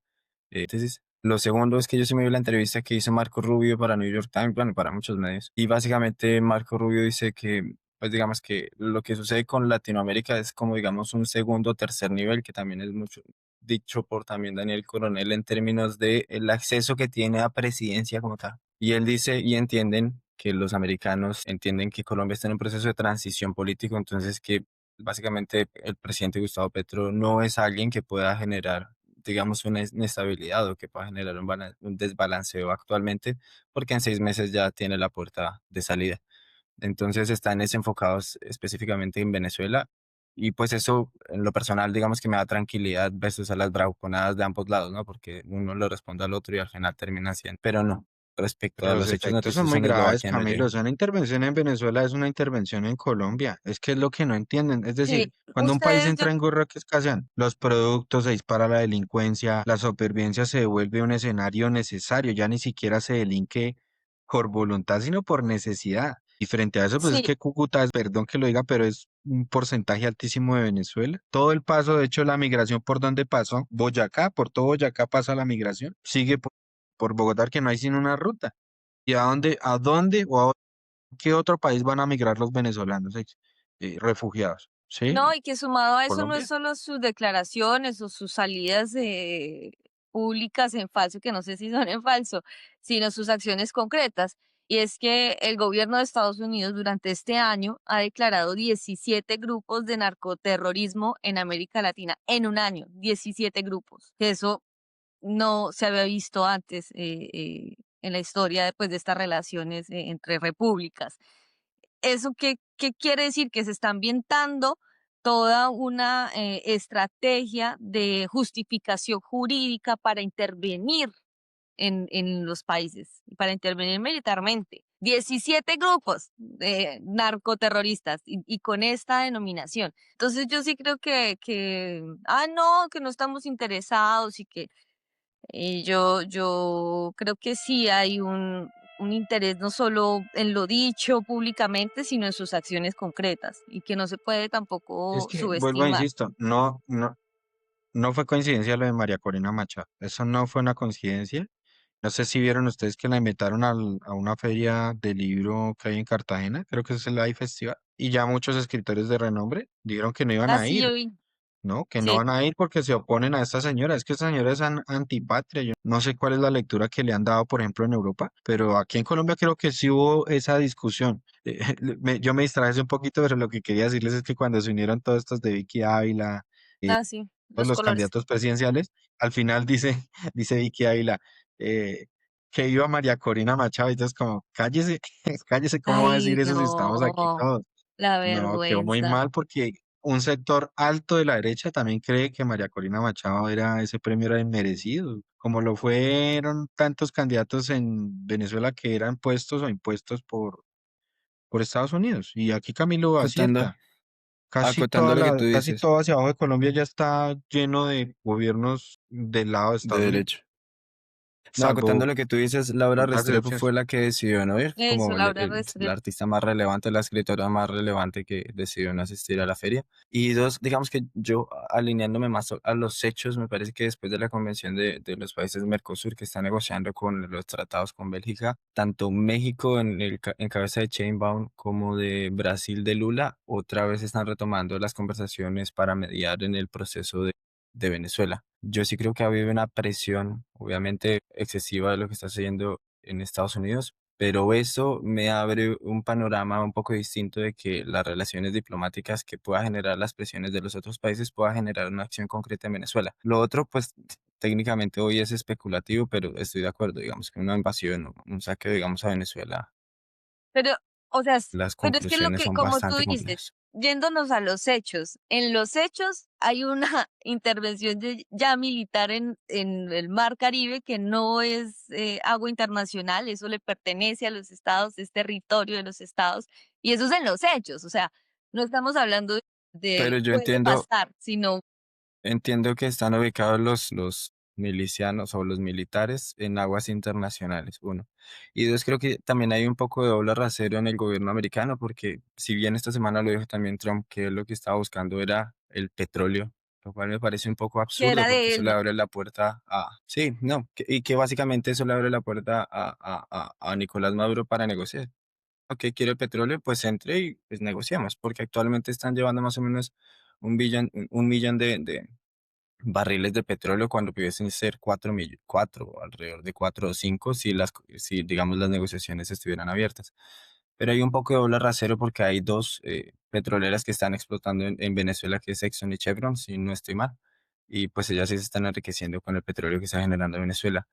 S3: Entonces, lo segundo es que yo sí me vi la entrevista que hizo Marco Rubio para New York Times, bueno, para muchos medios. Y básicamente Marco Rubio dice que, pues digamos que lo que sucede con Latinoamérica es como, digamos, un segundo o tercer nivel, que también es mucho dicho por también Daniel Coronel en términos de el acceso que tiene a presidencia como tal. Y él dice y entienden que los americanos entienden que Colombia está en un proceso de transición político, entonces que básicamente el presidente Gustavo Petro no es alguien que pueda generar, digamos, una inestabilidad o que pueda generar un desbalanceo actualmente, porque en 6 meses ya tiene la puerta de salida. Entonces están enfocados específicamente en Venezuela Y pues eso, en lo personal, digamos que me da tranquilidad versus a las bravuconadas de ambos lados, ¿no? Porque uno le responde al otro y al final termina siendo. Pero no, respecto
S2: Pero
S3: a
S2: los
S3: los hechos
S2: efectos son
S3: noticiosos
S2: muy
S3: en
S2: graves,
S3: Eslovaquia no
S2: Camilo.
S3: llegué.
S2: O sea, una intervención en Venezuela es una intervención en Colombia. Es que es lo que no entienden. Es decir,
S1: Sí,
S2: cuando un país
S1: ustedes, yo,
S2: entra en guerra, ¿qué escasean? Los productos, se dispara la delincuencia, la supervivencia se vuelve un escenario necesario. Ya ni siquiera se delinque por voluntad, sino por necesidad. Y frente a eso, pues es
S1: sí,
S2: que Cúcuta, perdón que lo diga, pero es un porcentaje altísimo de Venezuela. Todo el paso, de hecho, la migración por donde pasó, Boyacá, por todo Boyacá pasa la migración. Sigue por Bogotá, que no hay sino una ruta. ¿Y a dónde o a qué otro país van a migrar los venezolanos refugiados?
S1: no,
S2: ¿Sí?
S1: y que sumado a eso no es
S2: Colombia.
S1: solo sus declaraciones o sus salidas públicas en falso, que no sé si son en falso, sino sus acciones concretas. Y es que el gobierno de Estados Unidos durante este año ha declarado 17 grupos de narcoterrorismo en América Latina en un año, 17 grupos. Que eso no se había visto antes en la historia después de estas relaciones entre repúblicas. ¿Eso qué quiere decir? Que se está ambientando toda una estrategia de justificación jurídica para intervenir en los países, y para intervenir militarmente. 17 grupos de narcoterroristas y con esta denominación. Entonces yo sí creo no, que no estamos interesados y que yo creo que sí hay un interés no solo en lo dicho públicamente, sino en sus acciones concretas y que no se puede
S2: Es
S1: tampoco
S2: que, vuelvo a
S1: subestimar.
S2: insisto, no fue coincidencia lo de María Corina Machado. Eso no fue una coincidencia. No sé si vieron ustedes que la invitaron a una feria de libro que hay en Cartagena, creo que es el AI Festival, y ya muchos escritores de renombre dijeron que no iban a
S1: Así
S2: ir.
S1: yo vi,
S2: ¿No? Que no
S1: sí.
S2: van a ir porque se oponen a esta señora. Es que esta señora es antipatria. Yo no sé cuál es la lectura que le han dado, por ejemplo, en Europa, pero aquí en Colombia creo que sí hubo esa discusión. Yo me distraje un poquito, pero lo que quería decirles es que cuando se unieron todos estos de Vicky Ávila,
S1: Ah, sí,
S2: todos
S1: los
S2: los
S1: colores.
S2: candidatos presidenciales, al final dice, dice Vicky Ávila, que iba María Corina Machado, y entonces como, cállese, cállese, ¿cómo va a
S1: Ay,
S2: decir eso si estamos aquí
S1: no,
S2: todos?
S1: la
S2: No, quedó muy
S1: vergüenza.
S2: mal porque un sector alto de la derecha también cree que María Corina Machado ese premio era inmerecido, como lo fueron tantos candidatos en Venezuela que eran puestos o impuestos por Estados Unidos. Y aquí Camilo
S3: Acotando,
S2: acierta.
S3: acotando lo que tú
S2: Casi
S3: dices,
S2: todo hacia abajo de Colombia ya está lleno de gobiernos del lado de
S3: de
S2: Estados Unidos,
S3: derecho. No, acotando
S2: salvo
S3: lo que tú dices, Laura
S2: algunas
S3: Restrepo fue
S2: excepciones.
S3: la que decidió no ir,
S1: Eso,
S3: como
S1: Laura
S3: la
S1: Restrepo.
S3: artista más relevante, la escritora más relevante que decidió no asistir a la feria. Y dos, digamos que yo alineándome más a los hechos, me parece que después de la convención de los países Mercosur que están negociando con los tratados con Bélgica, tanto México en cabeza de Sheinbaum como de Brasil de Lula, otra vez están retomando las conversaciones para mediar en el proceso de Venezuela. Yo sí creo que ha habido una presión, obviamente excesiva de lo que está sucediendo en Estados Unidos, pero eso me abre un panorama un poco distinto de que las relaciones diplomáticas que pueda generar las presiones de los otros países pueda generar una acción concreta en Venezuela. Lo otro, pues técnicamente hoy es especulativo, pero estoy de acuerdo, digamos que una invasión o un saque, digamos, a Venezuela,
S1: Pero, o sea,
S3: las
S1: pero es que lo
S3: conclusiones
S1: que,
S3: son
S1: como tú
S3: bastante
S1: dices,
S3: complejas.
S1: yéndonos a los hechos, en los hechos hay una intervención ya militar en el Mar Caribe que no es agua internacional, eso le pertenece a los estados, es territorio de los estados, y eso es en los hechos, o sea, no estamos hablando
S3: Pero
S1: de
S3: yo
S1: puede
S3: entiendo,
S1: pasar, sino
S3: entiendo que están ubicados los milicianos o los militares en aguas internacionales, uno. Y dos, creo que también hay un poco de doble rasero en el gobierno americano, porque si bien esta semana lo dijo también Trump, que lo que estaba buscando era el petróleo, lo cual me parece un poco
S1: que
S3: absurdo
S1: era
S3: porque
S1: de
S3: eso
S1: él,
S3: le
S1: ¿no?
S3: abre la puerta sí, no, y que básicamente eso le abre la puerta a Nicolás Maduro para negociar. Ok, quiere el petróleo, pues entre y pues negociamos, porque actualmente están llevando más o menos un millón de barriles de petróleo cuando pudiesen ser 4, alrededor de 4 o 5 si digamos las negociaciones estuvieran abiertas. Pero hay un poco de doble rasero porque hay dos petroleras que están explotando en Venezuela, que es Exxon y Chevron, si no estoy mal. Y pues ellas sí se están enriqueciendo con el petróleo que está generando Venezuela.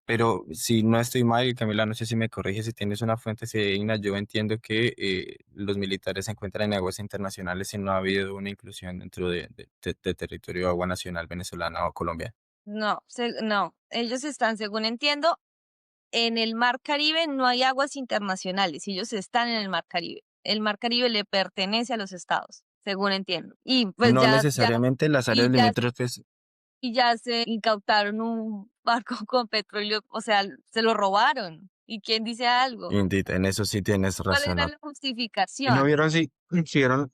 S3: Pero si no estoy mal, Camila, no sé si me corrige, si tienes una fuente fidedigna, yo entiendo que los militares se encuentran en aguas internacionales y no ha habido una inclusión dentro de territorio de agua nacional venezolana o Colombia.
S1: No, no, ellos están, según entiendo, en el Mar Caribe no hay aguas internacionales, ellos están en el Mar Caribe. El Mar Caribe le pertenece a los estados, según entiendo. Y pues
S3: No necesariamente las áreas
S1: y ya,
S3: limítrofes,
S1: y ya se incautaron un barco con petróleo, o sea, se lo robaron. ¿Y quién dice algo?
S3: Indit, en eso sí tienes
S1: ¿Cuál
S3: razón,
S1: era
S3: ¿no?
S1: la
S2: ¿Y no
S1: justificación?
S2: vieron si vieron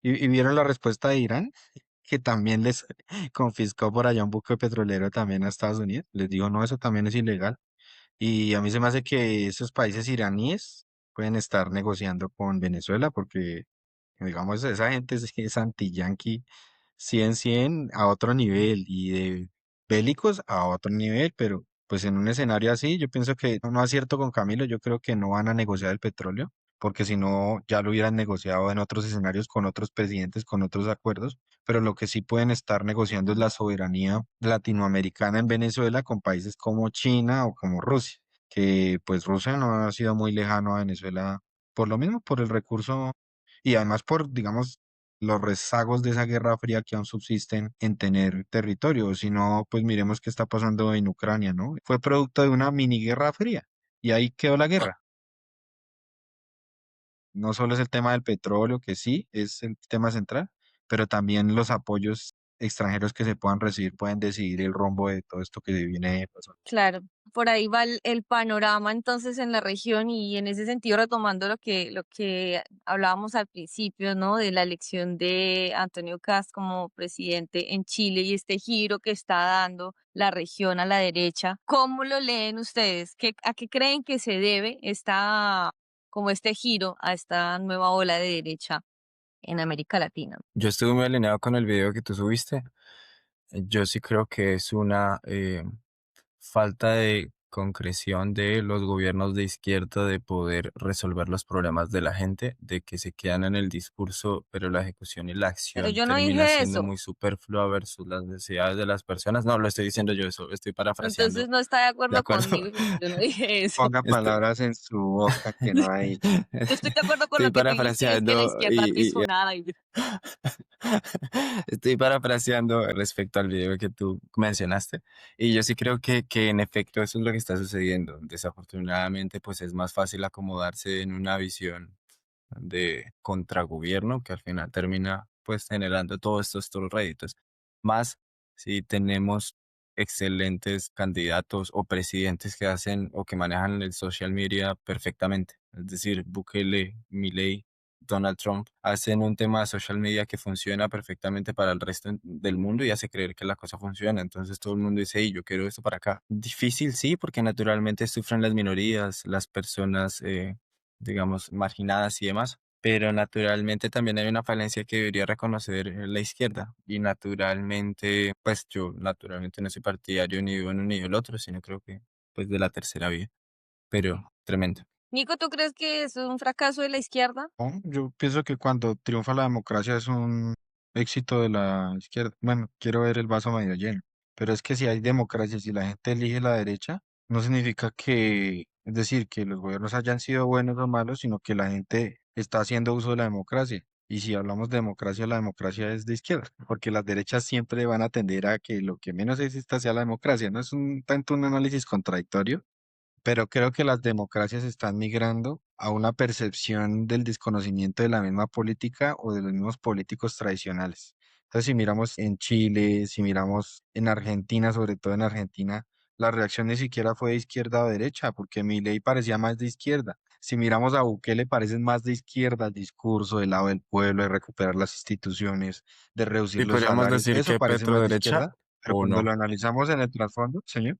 S2: y vieron la respuesta de Irán? Que también les confiscó por allá un buque petrolero también a Estados Unidos. Les digo, no, eso también es ilegal. Y a mí se me hace que esos países iraníes pueden estar negociando con Venezuela porque, digamos, esa gente es anti-yanqui 100 a otro nivel y de bélicos a otro nivel, pero pues en un escenario así, yo pienso que no acierto con Camilo, yo creo que no van a negociar el petróleo, porque si no, ya lo hubieran negociado en otros escenarios con otros presidentes, con otros acuerdos, pero lo que sí pueden estar negociando es la soberanía latinoamericana en Venezuela con países como China o como Rusia, que pues Rusia no ha sido muy lejano a Venezuela por lo mismo, por el recurso y además por, digamos, los rezagos de esa guerra fría que aún subsisten en tener territorio. Si no, pues miremos qué está pasando en Ucrania, ¿no? Fue producto de una mini guerra fría y ahí quedó la guerra. No solo es el tema del petróleo, que sí es el tema central, pero también los apoyos extranjeros que se puedan recibir pueden decidir el rumbo de todo esto que viene pasando.
S1: Claro, por ahí va el panorama entonces en la región y en ese sentido retomando lo que hablábamos al principio, ¿no? De la elección de Antonio Kast como presidente en Chile y este giro que está dando la región a la derecha. ¿Cómo lo leen ustedes? ¿A qué creen que se debe como este giro a esta nueva ola de derecha en América Latina?
S3: Yo estuve muy alineado con el video que tú subiste. Yo sí creo que es una falta de concreción de los gobiernos de izquierda de poder resolver los problemas de la gente, de que se quedan en el discurso, pero la ejecución y la
S1: Pero
S3: acción
S1: yo no
S3: termina
S1: dije
S3: siendo
S1: eso.
S3: muy superflua versus las necesidades de las personas. No, lo estoy diciendo yo, eso estoy
S1: Entonces
S3: parafraseando.
S1: no está de
S3: ¿De
S1: acuerdo
S3: acuerdo?
S1: conmigo porque yo no dije eso.
S2: Ponga
S3: Estoy,
S2: palabras en su boca que no ha dicho.
S1: Yo estoy de acuerdo con
S3: estoy
S1: lo que tú dijiste y es que la
S3: parafraseando
S1: izquierda no hizo nada.
S3: estoy parafraseando respecto al video que tú mencionaste. Y yo sí creo que en efecto eso es lo que está sucediendo. Desafortunadamente, pues es más fácil acomodarse en una visión de contragobierno que al final termina pues generando todos estos réditos. Más si tenemos excelentes candidatos o presidentes que hacen o que manejan el social media perfectamente. Es decir, Bukele, Milei, Donald Trump hacen un tema de social media que funciona perfectamente para el resto del mundo y hace creer que la cosa funciona. Entonces todo el mundo dice, hey, yo quiero esto para acá. Difícil, sí, porque naturalmente sufren las minorías, las personas, digamos, marginadas y demás. Pero naturalmente también hay una falencia que debería reconocer la izquierda. Y naturalmente, pues yo naturalmente no soy partidario ni de uno ni del otro, sino creo que pues de la tercera vía. Pero tremendo.
S1: Nico, ¿tú crees que es un fracaso de la izquierda?
S2: No, yo pienso que cuando triunfa la democracia es un éxito de la izquierda. Bueno, quiero ver el vaso medio lleno. Pero es que si hay democracia, si la gente elige la derecha, no significa que, es decir, que los gobiernos hayan sido buenos o malos, sino que la gente está haciendo uso de la democracia. Y si hablamos de democracia, la democracia es de izquierda, porque las derechas siempre van a tender a que lo que menos exista sea la democracia. No es un tanto un análisis contradictorio, pero creo que las democracias están migrando a una percepción del desconocimiento de la misma política o de los mismos políticos tradicionales. Entonces, si miramos en Chile, si miramos en Argentina, sobre todo en Argentina, la reacción ni siquiera fue de izquierda o derecha, porque Milei parecía más de izquierda. Si miramos a Bukele, parece más de izquierda el discurso del lado del pueblo, de recuperar las instituciones, de reducir
S3: Y
S2: los
S3: podríamos
S2: salarios.
S3: decir
S2: Eso
S3: que
S2: parece
S3: Petro
S2: más de
S3: derecha
S2: izquierda, pero
S3: o
S2: cuando lo
S3: no.
S2: analizamos en el trasfondo, señor.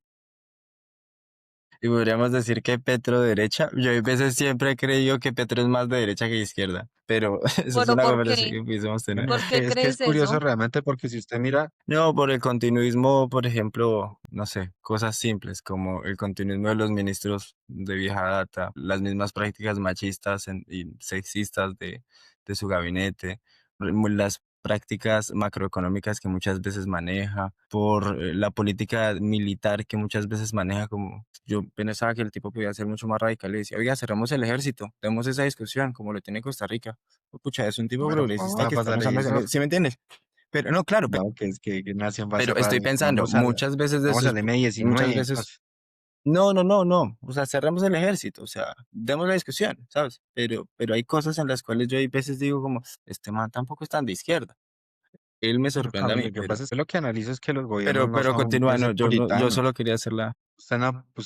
S3: Y podríamos decir que Petro derecha. Yo a veces siempre he creído que Petro es más de derecha que de izquierda, pero esa es
S1: ¿Pero
S3: una
S1: por
S3: conversación
S1: qué?
S3: que pudiésemos tener.
S2: Bueno,
S1: ¿Por qué
S2: es que es
S1: crees
S2: curioso
S1: eso?
S2: realmente porque si usted mira,
S3: No, por el continuismo, por ejemplo, no sé, cosas simples como el continuismo de los ministros de vieja data, las mismas prácticas machistas y sexistas de su gabinete, las prácticas macroeconómicas que muchas veces maneja, por la política militar que muchas veces maneja, como yo pensaba que el tipo podía ser mucho más radical y decía, oiga, cerramos el ejército, demos esa discusión, como lo tiene Costa Rica. Pues, pucha, es un tipo
S2: Bueno, vamos
S3: progresista
S2: a
S3: que está
S2: pasar
S3: pensando,
S2: eso.
S3: ¿sí me entiendes? Pero no, claro,
S2: No, que es que nación va a
S3: pero
S2: cerrar.
S3: estoy pensando,
S2: Vamos al
S3: muchas
S2: M19.
S3: veces, no, o sea, cerramos el ejército, o sea, demos la discusión, ¿sabes? Pero hay cosas en las cuales yo hay veces digo como, este man tampoco es tan de izquierda. Él me
S2: Bueno,
S3: sorprende a
S2: Camilo,
S3: mí,
S2: lo que pasa es que lo que analizo es que los gobiernos no
S3: pero
S2: son
S3: continúa, no,
S2: ese
S3: yo solo
S2: puritanos.
S3: quería hacerla.
S2: Usted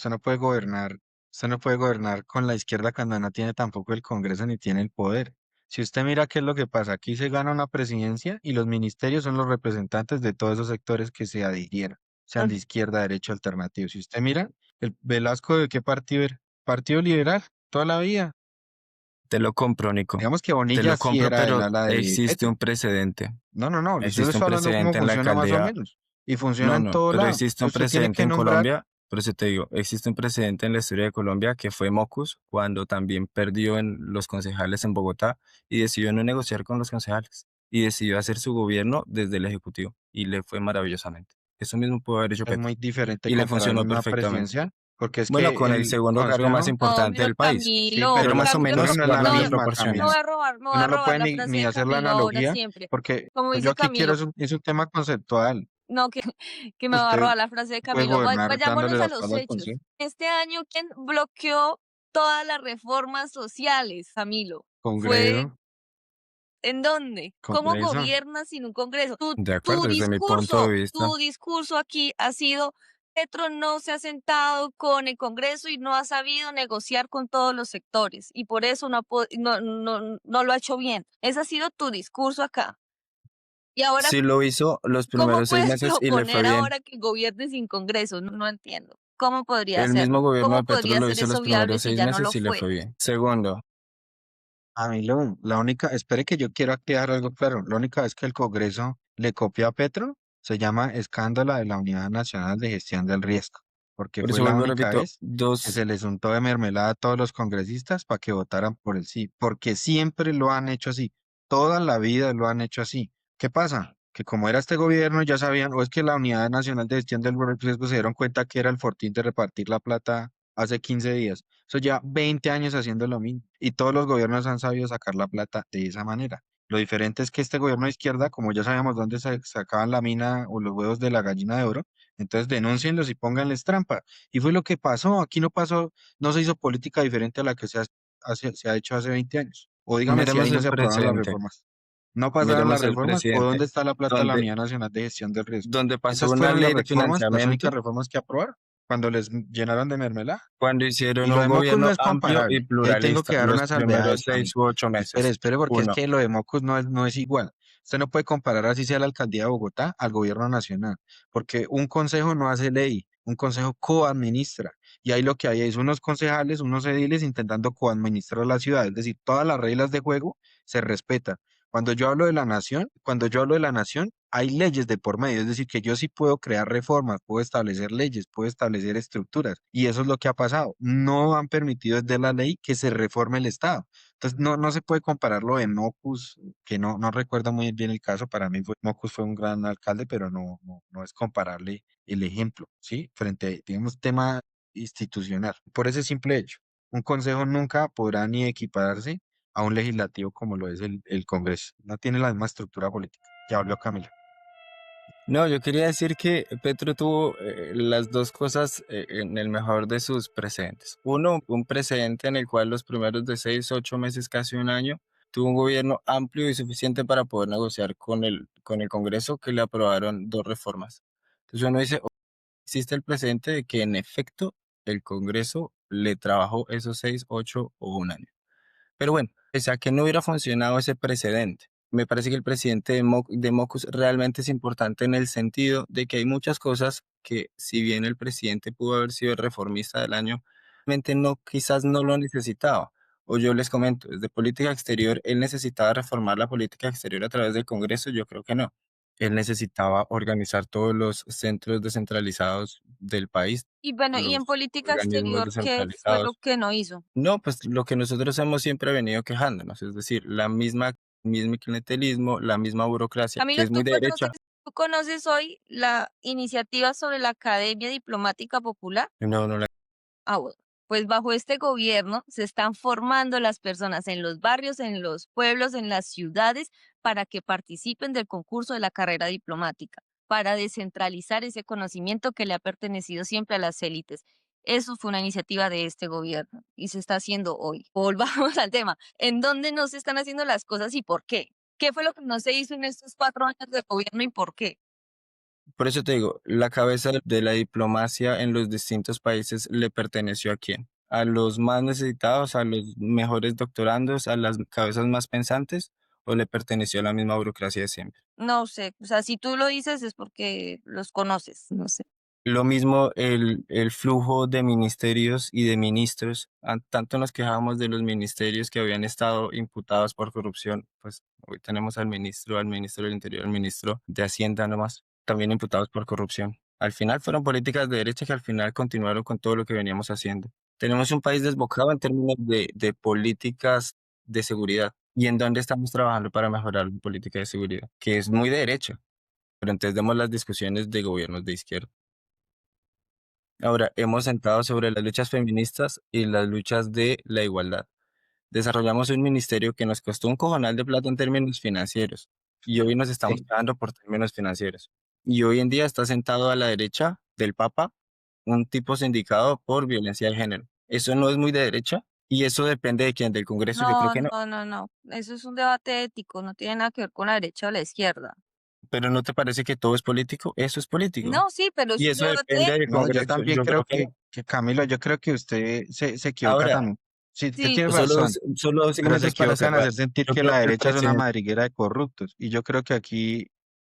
S2: no puede gobernar con la izquierda cuando no tiene tampoco el Congreso ni tiene el poder. Si usted mira qué es lo que pasa, aquí se gana una presidencia y los ministerios son los representantes de todos esos sectores que se adhirieron, sean de izquierda, derecha, alternativo. Si usted mira, el Velasco de qué partido era, Partido Liberal, toda la vida.
S3: Te lo compro, Nico,
S2: Digamos que
S3: te
S2: Bonilla
S3: lo
S2: sí
S3: compro,
S2: era del
S3: pero
S2: ala de
S3: existe un
S2: Petro.
S3: precedente,
S2: No, yo le
S3: existe un
S2: estoy hablando cómo
S3: precedente en la
S2: funciona más o
S3: alcaldía.
S2: menos. Y funciona
S3: No,
S2: en
S3: no,
S2: todo
S3: pero
S2: lado.
S3: existe un
S2: Usted tiene
S3: precedente
S2: que
S3: en
S2: nombrar.
S3: Colombia, por eso te digo, existe un precedente en la historia de Colombia que fue Mocus, cuando también perdió en los concejales en Bogotá y decidió no negociar con los concejales y decidió hacer su gobierno desde el Ejecutivo y le fue maravillosamente. Eso mismo pudo haber hecho
S2: Es
S3: Petro
S2: muy diferente
S3: y le
S2: comparar
S3: funcionó
S2: una
S3: perfectamente.
S2: presidencial, porque es
S3: Bueno,
S2: que
S3: con el
S2: el
S3: segundo cargo más
S2: Consejo,
S3: importante
S1: Obvio,
S3: del país,
S2: sí,
S1: Camilo,
S2: pero
S3: pero más o
S2: pero
S3: menos
S2: no es la
S3: guarda las
S1: No,
S2: misma,
S1: no
S2: Camila.
S1: voy
S3: proporciones.
S1: a robar, no voy
S2: Uno
S1: a
S2: no
S1: robar
S2: puede
S1: la
S2: ni
S1: frase de
S2: hacer la
S1: Camilo ahora
S2: analogía,
S1: siempre.
S2: porque
S1: Como
S2: yo
S1: dice
S2: aquí quiero,
S1: Camilo,
S2: es un tema conceptual.
S1: no, que me va a
S2: Usted
S1: robar la frase de
S2: puede
S1: Camilo.
S2: gobernar dándole
S1: Vayámonos
S2: la
S1: a los
S2: espalda al
S1: hechos.
S2: Consejo,
S1: Este año, ¿quién bloqueó todas las reformas sociales, Camilo? ¿Fue
S2: Congreso,
S1: en dónde? ¿Cómo
S2: Congreso.
S1: gobiernas sin un Congreso?
S3: De acuerdo, desde mi punto de vista.
S1: Tu discurso aquí ha sido, Petro no se ha sentado con el Congreso y no ha sabido negociar con todos los sectores y por eso no lo ha hecho bien. Ese ha sido tu discurso acá. Y ahora,
S3: Sí lo hizo los
S1: ¿cómo
S3: primeros 6
S1: puedes
S3: meses y le fue
S1: proponer
S3: bien.
S1: ahora que gobierne sin Congreso? No, no entiendo. ¿Cómo podría
S3: El mismo
S1: hacerlo?
S3: gobierno
S1: ¿Cómo
S3: de Petro
S1: podría
S3: lo
S1: ser
S3: hizo los
S1: eso viable
S3: primeros
S1: si
S3: 6
S1: ya no lo
S3: meses y le
S1: fue?
S3: fue bien. Segundo,
S2: A mí la única, espere que yo quiero aclarar algo claro. La única vez que el Congreso le copió a Petro se llama escándalo de la Unidad Nacional de Gestión del Riesgo, porque
S3: por
S2: fue
S3: eso
S2: la
S3: vuelvo y
S2: única
S3: repito,
S2: vez que se les untó de mermelada a todos los congresistas para que votaran por el sí, porque siempre lo han hecho así, toda la vida lo han hecho así. ¿Qué pasa? Que como era este gobierno, ya sabían, o es que la Unidad Nacional de Gestión del Riesgo se dieron cuenta que era el fortín de repartir la plata hace 15 días. Eso ya 20 años haciendo lo mismo. Y todos los gobiernos han sabido sacar la plata de esa manera. Lo diferente es que este gobierno de izquierda, como ya sabíamos dónde se sacaban la mina o los huevos de la gallina de oro, entonces denúncienlos y pónganles trampa. Y fue lo que pasó. Aquí no pasó, no se hizo política diferente a la que se ha hecho hace 20 años. O dígame si ahí
S3: miremos
S2: no
S3: el
S2: se aprobaron las
S3: presente,
S2: reformas. ¿No pasaron las
S3: miremos el
S2: reformas? ¿O
S3: presidente,
S2: dónde está la plata de la
S3: donde,
S2: Unidad Nacional de Gestión del Riesgo?
S3: donde pasó
S2: Esas
S3: una
S2: fueron las
S3: ley de
S2: reformas, las únicas
S3: financiamiento
S2: reformas que aprobaron, cuando les llenaron de mermelada.
S3: cuando
S2: Y
S3: hicieron
S2: lo
S3: un
S2: de Mocus no
S3: gobierno
S2: es
S3: amplio y
S2: comparable. Y ahí tengo
S3: pluralista,
S2: que dar
S3: los
S2: una
S3: primeros
S2: salvedad, Camilo.
S3: 6 u 8
S2: Espere,
S3: meses.
S2: espere, porque es
S3: Uno,
S2: que lo de Mocus no es igual. Usted no puede comparar así sea la alcaldía de Bogotá al gobierno nacional, porque un consejo no hace ley, un consejo coadministra. Y ahí lo que hay es unos concejales, unos ediles intentando coadministrar la ciudad. Es decir, todas las reglas de juego se respetan. Cuando yo hablo de la nación, hay leyes de por medio, es decir, que yo sí puedo crear reformas, puedo establecer leyes, puedo establecer estructuras, y eso es lo que ha pasado. No han permitido desde la ley que se reforme el Estado. Entonces, no se puede comparar lo de Mocus, que no recuerdo muy bien el caso, para mí Mocus fue un gran alcalde, pero no es comparable el ejemplo, ¿sí? Frente a, digamos, tema institucional. Por ese simple hecho, un consejo nunca podrá ni equipararse a un legislativo como lo es el Congreso. No tiene la misma estructura política. Ya volvió Camila.
S3: no, yo quería decir que Petro tuvo las dos cosas en el mejor de sus precedentes. Uno, un precedente en el cual los primeros de 6, 8 meses, casi un año, tuvo un gobierno amplio y suficiente para poder negociar con el Congreso que le aprobaron 2 reformas. Entonces uno dice, existe el precedente de que en efecto el Congreso le trabajó esos 6, 8 o un año. Pero bueno, pese a que no hubiera funcionado ese precedente, me parece que el presidente de Mocus realmente es importante en el sentido de que hay muchas cosas que, si bien el presidente pudo haber sido el reformista del año, realmente no, quizás no lo necesitaba. O yo les comento, desde política exterior, él necesitaba reformar la política exterior a través del Congreso, yo creo que no. Él necesitaba organizar todos los centros descentralizados del país,
S1: Y bueno, y en
S3: los
S1: política
S3: organismos
S1: exterior, ¿qué fue lo
S3: descentralizados.
S1: que no hizo?
S3: No, pues lo que nosotros hemos siempre venido quejándonos, es decir, la misma mismo clientelismo, la misma burocracia, que
S1: Camilo,
S3: es muy de derecha.
S1: ¿tú conoces hoy la iniciativa sobre la Academia Diplomática Popular?
S3: No, no la...
S1: Ah, bueno. Pues bajo este gobierno se están formando las personas en los barrios, en los pueblos, en las ciudades, para que participen del concurso de la carrera diplomática, para descentralizar ese conocimiento que le ha pertenecido siempre a las élites. Eso fue una iniciativa de este gobierno y se está haciendo hoy. Volvamos al tema. ¿En dónde no se están haciendo las cosas y por qué? ¿Qué fue lo que no se hizo en estos 4 años de gobierno y por qué?
S3: Por eso te digo, la cabeza de la diplomacia en los distintos países le perteneció a quién? A los más necesitados, a los mejores doctorandos, a las cabezas más pensantes, o le perteneció a la misma burocracia de siempre.
S1: No sé, o sea, si tú lo dices es porque los conoces, no sé.
S3: Lo mismo el flujo de ministerios y de ministros, tanto nos quejábamos de los ministerios que habían estado imputados por corrupción, pues hoy tenemos al ministro del Interior, al ministro de Hacienda nomás, también imputados por corrupción. Al final fueron políticas de derecha que al final continuaron con todo lo que veníamos haciendo. Tenemos un país desbocado en términos de políticas de seguridad. ¿Y en dónde estamos trabajando para mejorar la política de seguridad? Que es muy de derecha, pero entonces demos las discusiones de gobiernos de izquierda. Ahora, hemos sentado sobre las luchas feministas y las luchas de la igualdad. Desarrollamos un ministerio que nos costó un cojonal de plata en términos financieros y hoy nos estamos
S2: Sí.
S3: pagando por términos financieros. Y hoy en día está sentado a la derecha del Papa un tipo sindicado por violencia de género. Eso no es muy de derecha y eso depende de quién, del Congreso, yo creo
S1: No,
S3: que no.
S1: no, no, no. Eso es un debate ético, no tiene nada que ver con la derecha o la izquierda.
S3: Pero ¿no te parece que todo es político? Eso es político.
S1: No, sí, pero es
S3: Y
S1: un
S3: eso
S1: debate
S3: depende del
S1: ético.
S2: No, yo
S3: Congreso,
S2: también
S3: yo
S2: creo
S3: creo que no.
S2: que Camilo, yo creo que usted se equivoca
S3: Ahora,
S2: también. Sí, usted
S1: Sí,
S2: tiene
S3: solo,
S2: razón,
S3: solo dos
S2: pero se
S3: segmentos para
S2: equivocan en
S3: cerrar.
S2: hacer sentir
S3: Yo
S2: que
S3: creo
S2: la
S3: que el
S2: derecha es una
S3: presidente...
S2: madriguera de corruptos. Y yo creo que aquí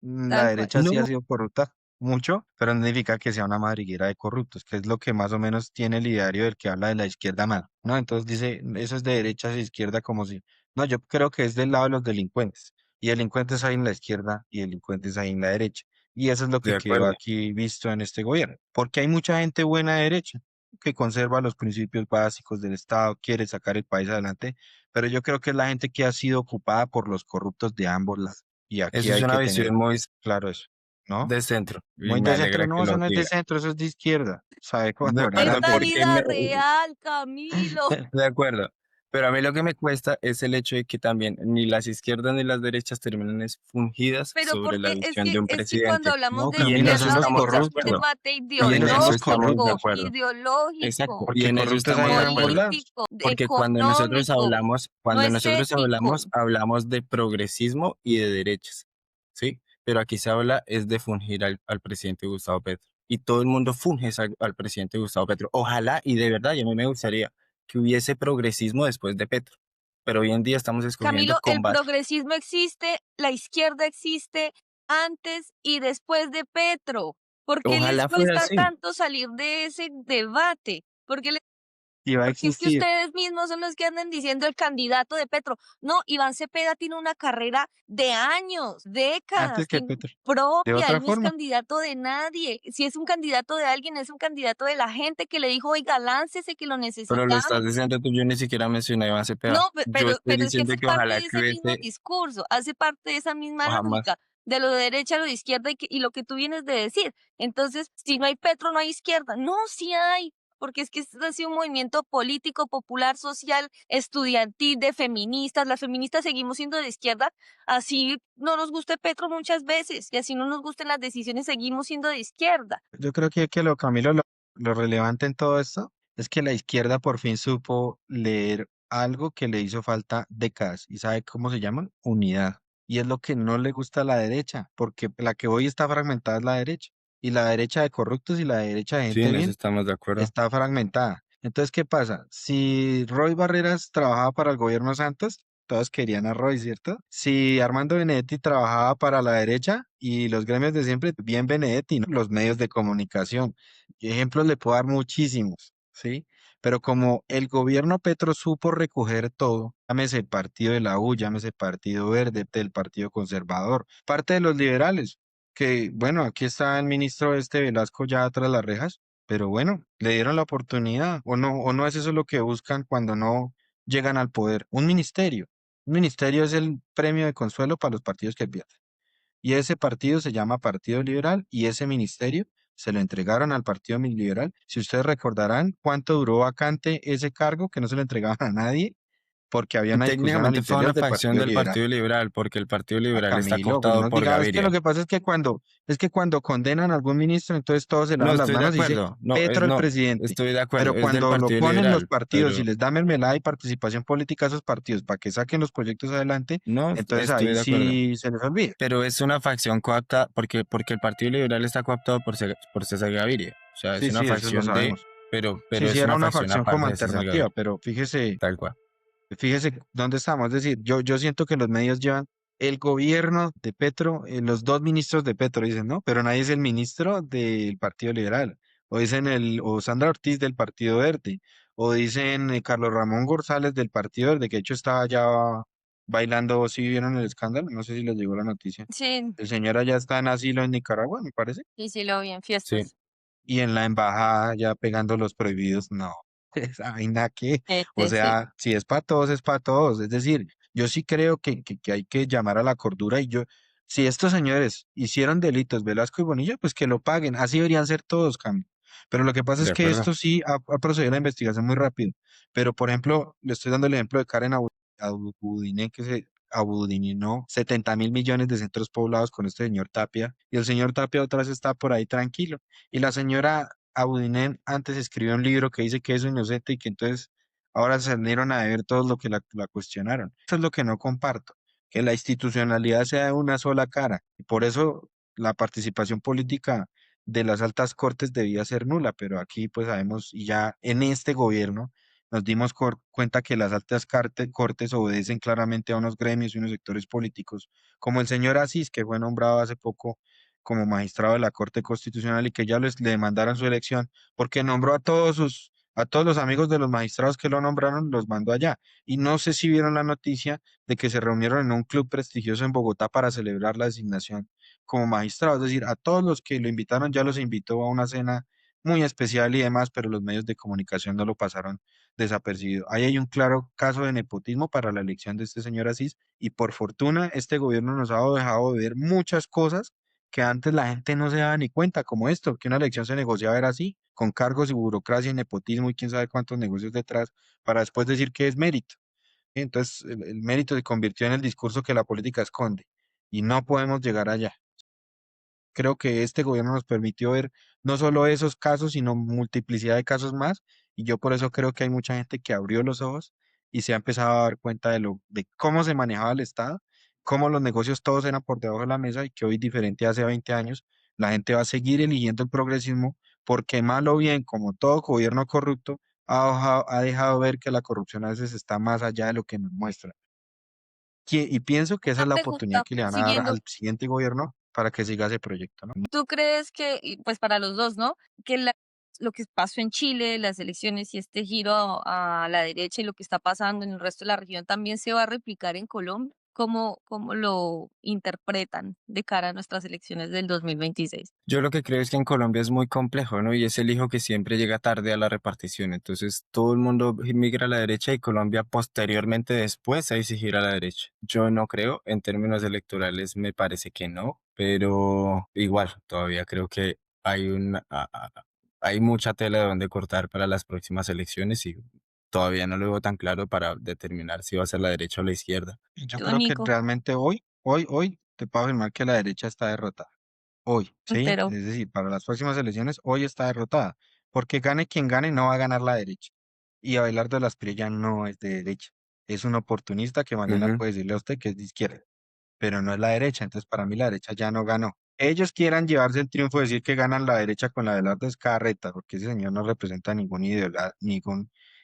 S2: la
S1: tal cual.
S2: derecha sí ha
S3: No,
S2: sido corrupta mucho, pero no significa que sea una madriguera de corruptos, que es lo que más o menos tiene el ideario del que habla de la izquierda mal, ¿no? Entonces dice, eso es de derecha a izquierda como si... No, yo creo que es del lado de los delincuentes. Y delincuentes hay en la izquierda y delincuentes hay en la derecha. Y eso es lo que
S3: de
S2: quedó
S3: acuerdo.
S2: aquí visto en este gobierno. Porque hay mucha gente buena de derecha que conserva los principios básicos del Estado, quiere sacar el país adelante, pero yo creo que es la gente que ha sido ocupada por los corruptos de ambos lados. Y aquí
S3: Eso es
S2: hay
S3: una
S2: que tener
S3: visión muy
S2: claro eso, ¿no?
S3: de centro y
S2: Muy
S3: me
S2: de centro,
S3: alegra que
S2: no, eso
S3: lo
S2: no es de
S3: diga.
S2: centro, eso es de izquierda. Sabe
S3: De
S2: valorar
S3: acuerdo,
S2: al
S1: Es la
S3: porque
S2: político.
S1: vida real, Camilo.
S3: de acuerdo. Pero a mí lo que me cuesta es el hecho de que también ni las izquierdas ni las derechas terminan fungidas
S1: Pero
S3: sobre la
S1: porque
S3: visión de un
S1: es que cuando
S3: presidente.
S1: hablamos
S2: No,
S1: de
S3: Y en
S2: Camilo,
S3: eso
S2: son
S1: izquierda
S2: los
S3: estamos de
S1: hablamos de un
S2: corruptos.
S3: acuerdo.
S1: debate
S3: Y
S2: Camilo,
S3: en
S2: son
S3: eso
S2: los
S3: estamos de
S2: corruptos.
S3: acuerdo. Exacto.
S1: Ideológico,
S3: Y
S2: Porque
S3: en eso
S2: corruptos hay
S3: estamos de
S2: en ambos
S3: acuerdo.
S2: lados.
S1: político,
S3: Porque cuando nosotros
S1: económico, no es
S3: hablamos,
S1: ético.
S3: hablamos de progresismo y de derechas, ¿sí? Pero aquí se habla es de fungir al presidente Gustavo Petro. Y todo el mundo funge al presidente Gustavo Petro. Ojalá, y de verdad, y a mí me gustaría que hubiese progresismo después de Petro. Pero hoy en día estamos escogiendo
S1: Camilo, el
S3: con base.
S1: progresismo existe, la izquierda existe antes y después de Petro. ¿Por qué les
S3: Ojalá fuera
S1: cuesta
S3: así.
S1: tanto salir de ese debate?
S2: Y va a
S1: Porque es que
S2: existir.
S1: ustedes mismos son los que andan diciendo el candidato de Petro. No, Iván Cepeda tiene una carrera de años,
S2: Antes
S1: décadas,
S2: que Petro. De
S1: propia.
S2: otra
S1: Él no es
S2: forma.
S1: candidato de nadie. Si es un candidato de alguien, es un candidato de la gente que le dijo, oiga, láncese que lo
S3: Pero lo estás
S1: necesitamos.
S3: diciendo tú, yo ni siquiera mencioné a Iván Cepeda.
S1: No,
S3: Yo estoy
S1: pero es que
S3: diciendo
S1: hace
S3: que
S1: parte
S3: ojalá
S1: de
S3: que
S1: ese mismo
S3: hubiese,
S1: discurso, hace parte de esa misma
S3: o jamás.
S1: lógica, de lo de derecha a lo de izquierda y lo que tú vienes de decir. Entonces, si no hay Petro, no hay izquierda. No, sí hay, porque es que este ha sido un movimiento político, popular, social, estudiantil, de feministas. Las feministas seguimos siendo de izquierda, así no nos guste Petro muchas veces, y así no nos gusten las decisiones, seguimos siendo de izquierda.
S2: Yo creo que lo, Camilo, lo relevante en todo esto es que la izquierda por fin supo leer algo que le hizo falta décadas. ¿Y sabe cómo se llama? Unidad. Y es lo que no le gusta a la derecha, porque la que hoy está fragmentada es la derecha. Y la derecha de corruptos y la derecha de
S3: Sí,
S2: gente
S3: en eso
S2: bien
S3: estamos de acuerdo.
S2: está fragmentada. Entonces, ¿qué pasa? Si Roy Barreras trabajaba para el gobierno Santos, todos querían a Roy, ¿cierto? Si Armando Benedetti trabajaba para la derecha y los gremios de siempre, bien Benedetti, ¿no? Los medios de comunicación. Y ejemplos le puedo dar muchísimos, ¿sí? Pero como el gobierno Petro supo recoger todo, llámese el partido de la U, llámese Partido Verde, el Partido Conservador, parte de los liberales, que bueno, aquí está el ministro este Velasco ya tras las rejas, pero bueno, le dieron la oportunidad, o no es eso lo que buscan cuando no llegan al poder, un ministerio. Un ministerio es el premio de consuelo para los partidos que pierden. Y ese partido se llama Partido Liberal y ese ministerio se lo entregaron al Partido Liberal. Si ustedes recordarán cuánto duró vacante ese cargo, que no se lo entregaban a nadie, porque había una discusión al
S3: Técnicamente fue
S2: interior
S3: una
S2: del
S3: facción
S2: Partido
S3: del
S2: Liberal.
S3: Partido Liberal, porque el Partido
S2: A
S3: Liberal está
S2: Camilo, pues
S3: cooptado
S2: no
S3: por
S2: diga, es que lo
S3: Gaviria.
S2: que pasa es que cuando condenan a algún ministro, entonces todos se
S3: No,
S2: lavan las
S3: estoy de
S2: manos y dice
S3: acuerdo. No,
S2: Petro el
S3: no,
S2: presidente.
S3: estoy de acuerdo.
S2: Pero
S3: Es del
S2: cuando lo
S3: Partido
S2: ponen los
S3: Liberal,
S2: partidos y
S3: pero
S2: les dan mermelada y participación política a esos partidos para que saquen los proyectos adelante,
S3: no,
S2: entonces
S3: estoy
S2: ahí
S3: de acuerdo.
S2: sí se les olvida.
S3: Pero es una facción coaptada, porque el Partido Liberal está coaptado por César Gaviria. O sea, es
S2: Sí,
S3: una
S2: sí, eso lo
S3: facción de,
S2: sabemos. Sí,
S3: pero
S2: sí,
S3: es
S2: era
S3: una
S2: una
S3: facción
S2: facción como
S3: aparte de César
S2: alternativa,
S3: Gaviria,
S2: pero
S3: tal cual.
S2: fíjese dónde estamos. Es decir, yo siento que los medios llevan el gobierno de Petro, los dos ministros de Petro, dicen, ¿no? Pero nadie es el ministro del Partido Liberal. O Sandra Ortiz del Partido Verde, o dicen Carlos Ramón González del Partido Verde, que de hecho estaba ya bailando, ¿sí vieron el escándalo? No sé si les llegó la noticia.
S1: Sí,
S2: El señor allá está en asilo en Nicaragua, me parece.
S1: y sí lo vi en
S3: Sí,
S1: fiestas.
S2: Y en la embajada ya pegando los prohibidos, no, esa vaina que, o
S1: Sí.
S2: sea, si es para todos, es para todos. Es decir, yo sí creo que hay que llamar a la cordura y si estos señores hicieron delitos, Velasco y Bonilla, pues que lo paguen, así deberían ser todos, Cami. Pero lo que pasa es
S3: de
S2: que
S3: acuerdo.
S2: esto sí ha procedido la investigación muy rápido. Pero, por ejemplo, le estoy dando el ejemplo de Karen Abudine, que se abudinó 70.000 millones de centros poblados con este señor Tapia, y el señor Tapia otra vez está por ahí tranquilo. Y la señora Abudinen antes escribió un libro que dice que es inocente y que entonces ahora se salieron a ver todos lo que la cuestionaron. Eso es lo que no comparto, que la institucionalidad sea de una sola cara. Y por eso la participación política de las altas cortes debía ser nula, pero aquí pues sabemos, y ya en este gobierno nos dimos cuenta que las altas cortes obedecen claramente a unos gremios y unos sectores políticos, como el señor Asís, que fue nombrado hace poco como magistrado de la Corte Constitucional y que ya le demandaron su elección porque nombró a todos los amigos de los magistrados que lo nombraron, los mandó allá. Y no sé si vieron la noticia de que se reunieron en un club prestigioso en Bogotá para celebrar la designación como magistrado. Es decir, a todos los que lo invitaron ya los invitó a una cena muy especial y demás, pero los medios de comunicación no lo pasaron desapercibido. Ahí hay un claro caso de nepotismo para la elección de este señor Asís y por fortuna este gobierno nos ha dejado de ver muchas cosas que antes la gente no se daba ni cuenta, como esto, que una elección se negociaba era así, con cargos y burocracia y nepotismo y quién sabe cuántos negocios detrás, para después decir que es mérito. Entonces, el mérito se convirtió en el discurso que la política esconde y no podemos llegar allá. Creo que este gobierno nos permitió ver no solo esos casos, sino multiplicidad de casos más, y yo por eso creo que hay mucha gente que abrió los ojos y se ha empezado a dar cuenta de cómo se manejaba el Estado, cómo los negocios todos eran por debajo de la mesa y que hoy, diferente a hace 20 años, la gente va a seguir eligiendo el progresismo porque mal o bien, como todo gobierno corrupto, ha dejado ver que la corrupción a veces está más allá de lo que nos muestra. Y pienso que esa
S1: Una
S2: es la
S1: pregunta,
S2: oportunidad que le van a dar
S1: siguiendo,
S2: al siguiente gobierno para que siga ese proyecto, ¿no?
S1: ¿tú crees que, y pues para los dos, ¿no? Que lo que pasó en Chile, las elecciones y este giro a la derecha y lo que está pasando en el resto de la región también se va a replicar en Colombia? ¿Cómo lo interpretan de cara a nuestras elecciones del 2026?
S3: Yo lo que creo es que en Colombia es muy complejo, ¿no? Y es el hijo que siempre llega tarde a la repartición. Entonces todo el mundo migra a la derecha y Colombia posteriormente después a exigir a la derecha. Yo no creo, en términos electorales me parece que no, pero igual todavía creo que hay mucha tela de donde cortar para las próximas elecciones y todavía no lo veo tan claro para determinar si va a ser la derecha o la izquierda.
S2: Yo
S1: Tú,
S2: creo que
S1: Nico,
S2: realmente hoy, te puedo afirmar que la derecha está derrotada. Hoy, ¿sí?
S1: pero
S2: Es decir, para las próximas elecciones, hoy está derrotada. Porque gane quien gane, no va a ganar la derecha. Y Abelardo de las Espriella no es de derecha. Es un oportunista que mañana
S3: Ujú.
S2: puede decirle a usted que es de izquierda, pero no es la derecha. Entonces, para mí, la derecha ya no ganó. Ellos quieran llevarse el triunfo, decir que ganan la derecha con la Abelardo es carreta, porque ese señor no representa ningún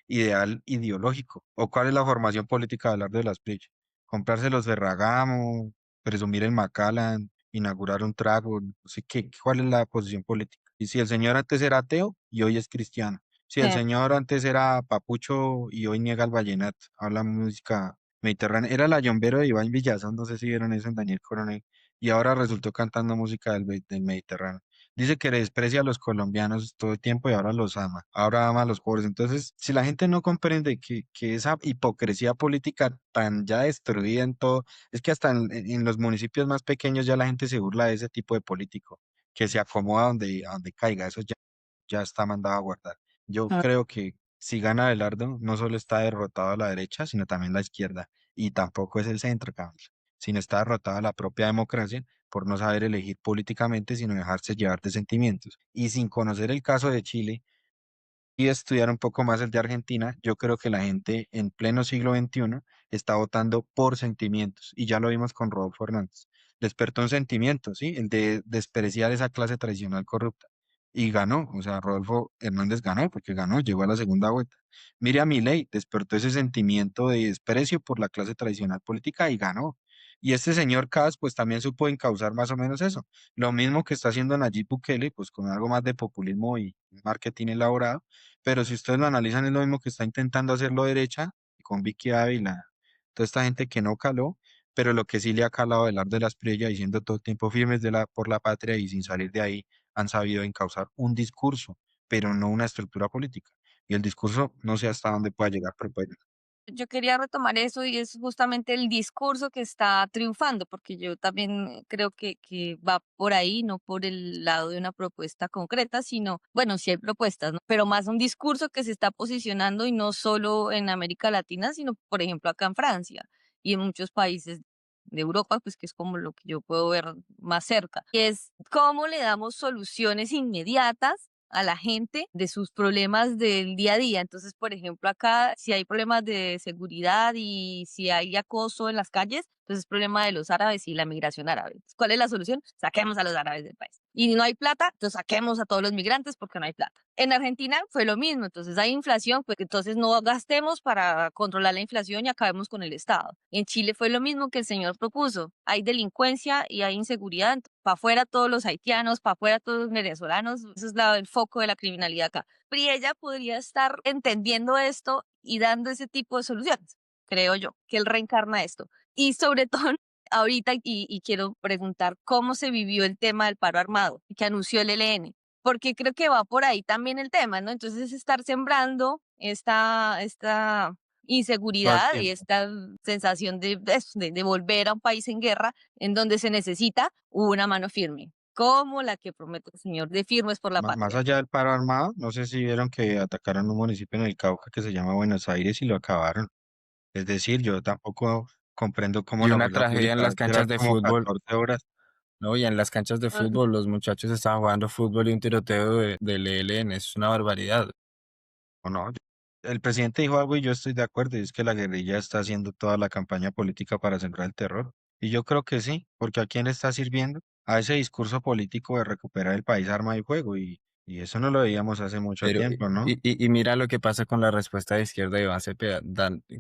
S2: ideal ideológico. ¿O cuál es la formación política de Abelardo de las Espriella? Comprarse los Ferragamo, presumir el Macallan, inaugurar un trago, no sé qué, cuál es la posición política. Y si el señor antes era ateo y hoy es cristiano. Si el
S1: eh,
S2: señor antes era papucho y hoy niega el vallenato, habla música mediterránea. Era la Yombero de Iván Villazón, no sé si vieron eso en Daniel Coronel, y ahora resultó cantando música del Mediterráneo. Dice que desprecia a los colombianos todo el tiempo y ahora los ama, ahora ama a los pobres. Entonces, si la gente no comprende que esa hipocresía política tan ya destruida en todo, es que hasta en los municipios más pequeños ya la gente se burla de ese tipo de político, que se acomoda a donde caiga, eso ya está mandado a guardar. Yo
S1: Ah.
S2: creo que si gana Abelardo, no solo está derrotado a la derecha, sino también la izquierda, y tampoco es el centro, Camilo, sino está derrotada la propia democracia por no saber elegir políticamente, sino dejarse llevar de sentimientos. Y sin conocer el caso de Chile y estudiar un poco más el de Argentina, yo creo que la gente en pleno siglo XXI está votando por sentimientos, y ya lo vimos con Rodolfo Hernández. Despertó un sentimiento, ¿sí? El de despreciar esa clase tradicional corrupta. Y ganó, o sea, Rodolfo Hernández ganó, porque ganó, llegó a la segunda vuelta. Mire a Milei, despertó ese sentimiento de desprecio por la clase tradicional política y ganó. Y este señor Kass, pues también supo encauzar más o menos eso. Lo mismo que está haciendo Nayib Bukele, pues con algo más de populismo y marketing elaborado, pero si ustedes lo analizan, es lo mismo que está intentando hacerlo derecha, con Vicky Ávila, toda esta gente que no caló, pero lo que sí le ha calado Abelardo de las Prilla, diciendo todo el tiempo firmes por la patria y sin salir de ahí, han sabido encauzar un discurso, pero no una estructura política. Y el discurso no sé hasta dónde pueda llegar, pero puede llegar.
S1: Yo quería retomar eso y es justamente el discurso que está triunfando, porque yo también creo que va por ahí, no por el lado de una propuesta concreta, sino, bueno, sí hay propuestas, ¿no? Pero más un discurso que se está posicionando y no solo en América Latina, sino, por ejemplo, acá en Francia y en muchos países de Europa, pues que es como lo que yo puedo ver más cerca. Y es cómo le damos soluciones inmediatas a la gente de sus problemas del día a día. Entonces, por ejemplo, acá si hay problemas de seguridad y si hay acoso en las calles, entonces es problema de los árabes y la migración árabe. ¿Cuál es la solución? Saquemos a los árabes del país. Y no hay plata, entonces saquemos a todos los migrantes porque no hay plata. En Argentina fue lo mismo, entonces hay inflación, pues entonces no gastemos para controlar la inflación y acabemos con el Estado. En Chile fue lo mismo que el señor propuso. Hay delincuencia y hay inseguridad, para afuera todos los haitianos, para afuera todos los venezolanos, ese es el foco de la criminalidad acá. Pero ella podría estar entendiendo esto y dando ese tipo de soluciones, creo yo, que él reencarna esto. Y sobre todo ahorita, y quiero preguntar cómo se vivió el tema del paro armado que anunció el ELN, porque creo que va por ahí también el tema, ¿no? Entonces es estar sembrando esta
S2: Todo el
S1: inseguridad y
S2: tiempo.
S1: esta sensación de volver a un país en guerra en donde se necesita una mano firme, como la que promete el señor de firmes por la
S2: Más
S1: patria.
S2: allá del paro armado, no sé si vieron que atacaron un municipio en el Cauca que se llama Buenos Aires y lo acabaron. Es decir, yo tampoco comprendo cómo
S3: Y
S2: la
S3: una
S2: fuerza
S3: tragedia en
S2: pública va a
S3: las
S2: esperar
S3: canchas de
S2: como
S3: fútbol,
S2: 14 horas.
S3: ¿no? Y en las canchas de
S1: Ujú.
S3: fútbol los muchachos estaban jugando fútbol y un tiroteo del ELN, es una barbaridad.
S2: ¿O no? El presidente dijo algo y yo estoy de acuerdo, y es que la guerrilla está haciendo toda la campaña política para sembrar el terror. Y yo creo que sí, porque ¿a quién le está sirviendo? A ese discurso político de recuperar el país arma y fuego, y eso no lo veíamos hace mucho
S3: Pero,
S2: tiempo, ¿no?
S3: y mira lo que pasa con la respuesta de izquierda de Iván Cepeda,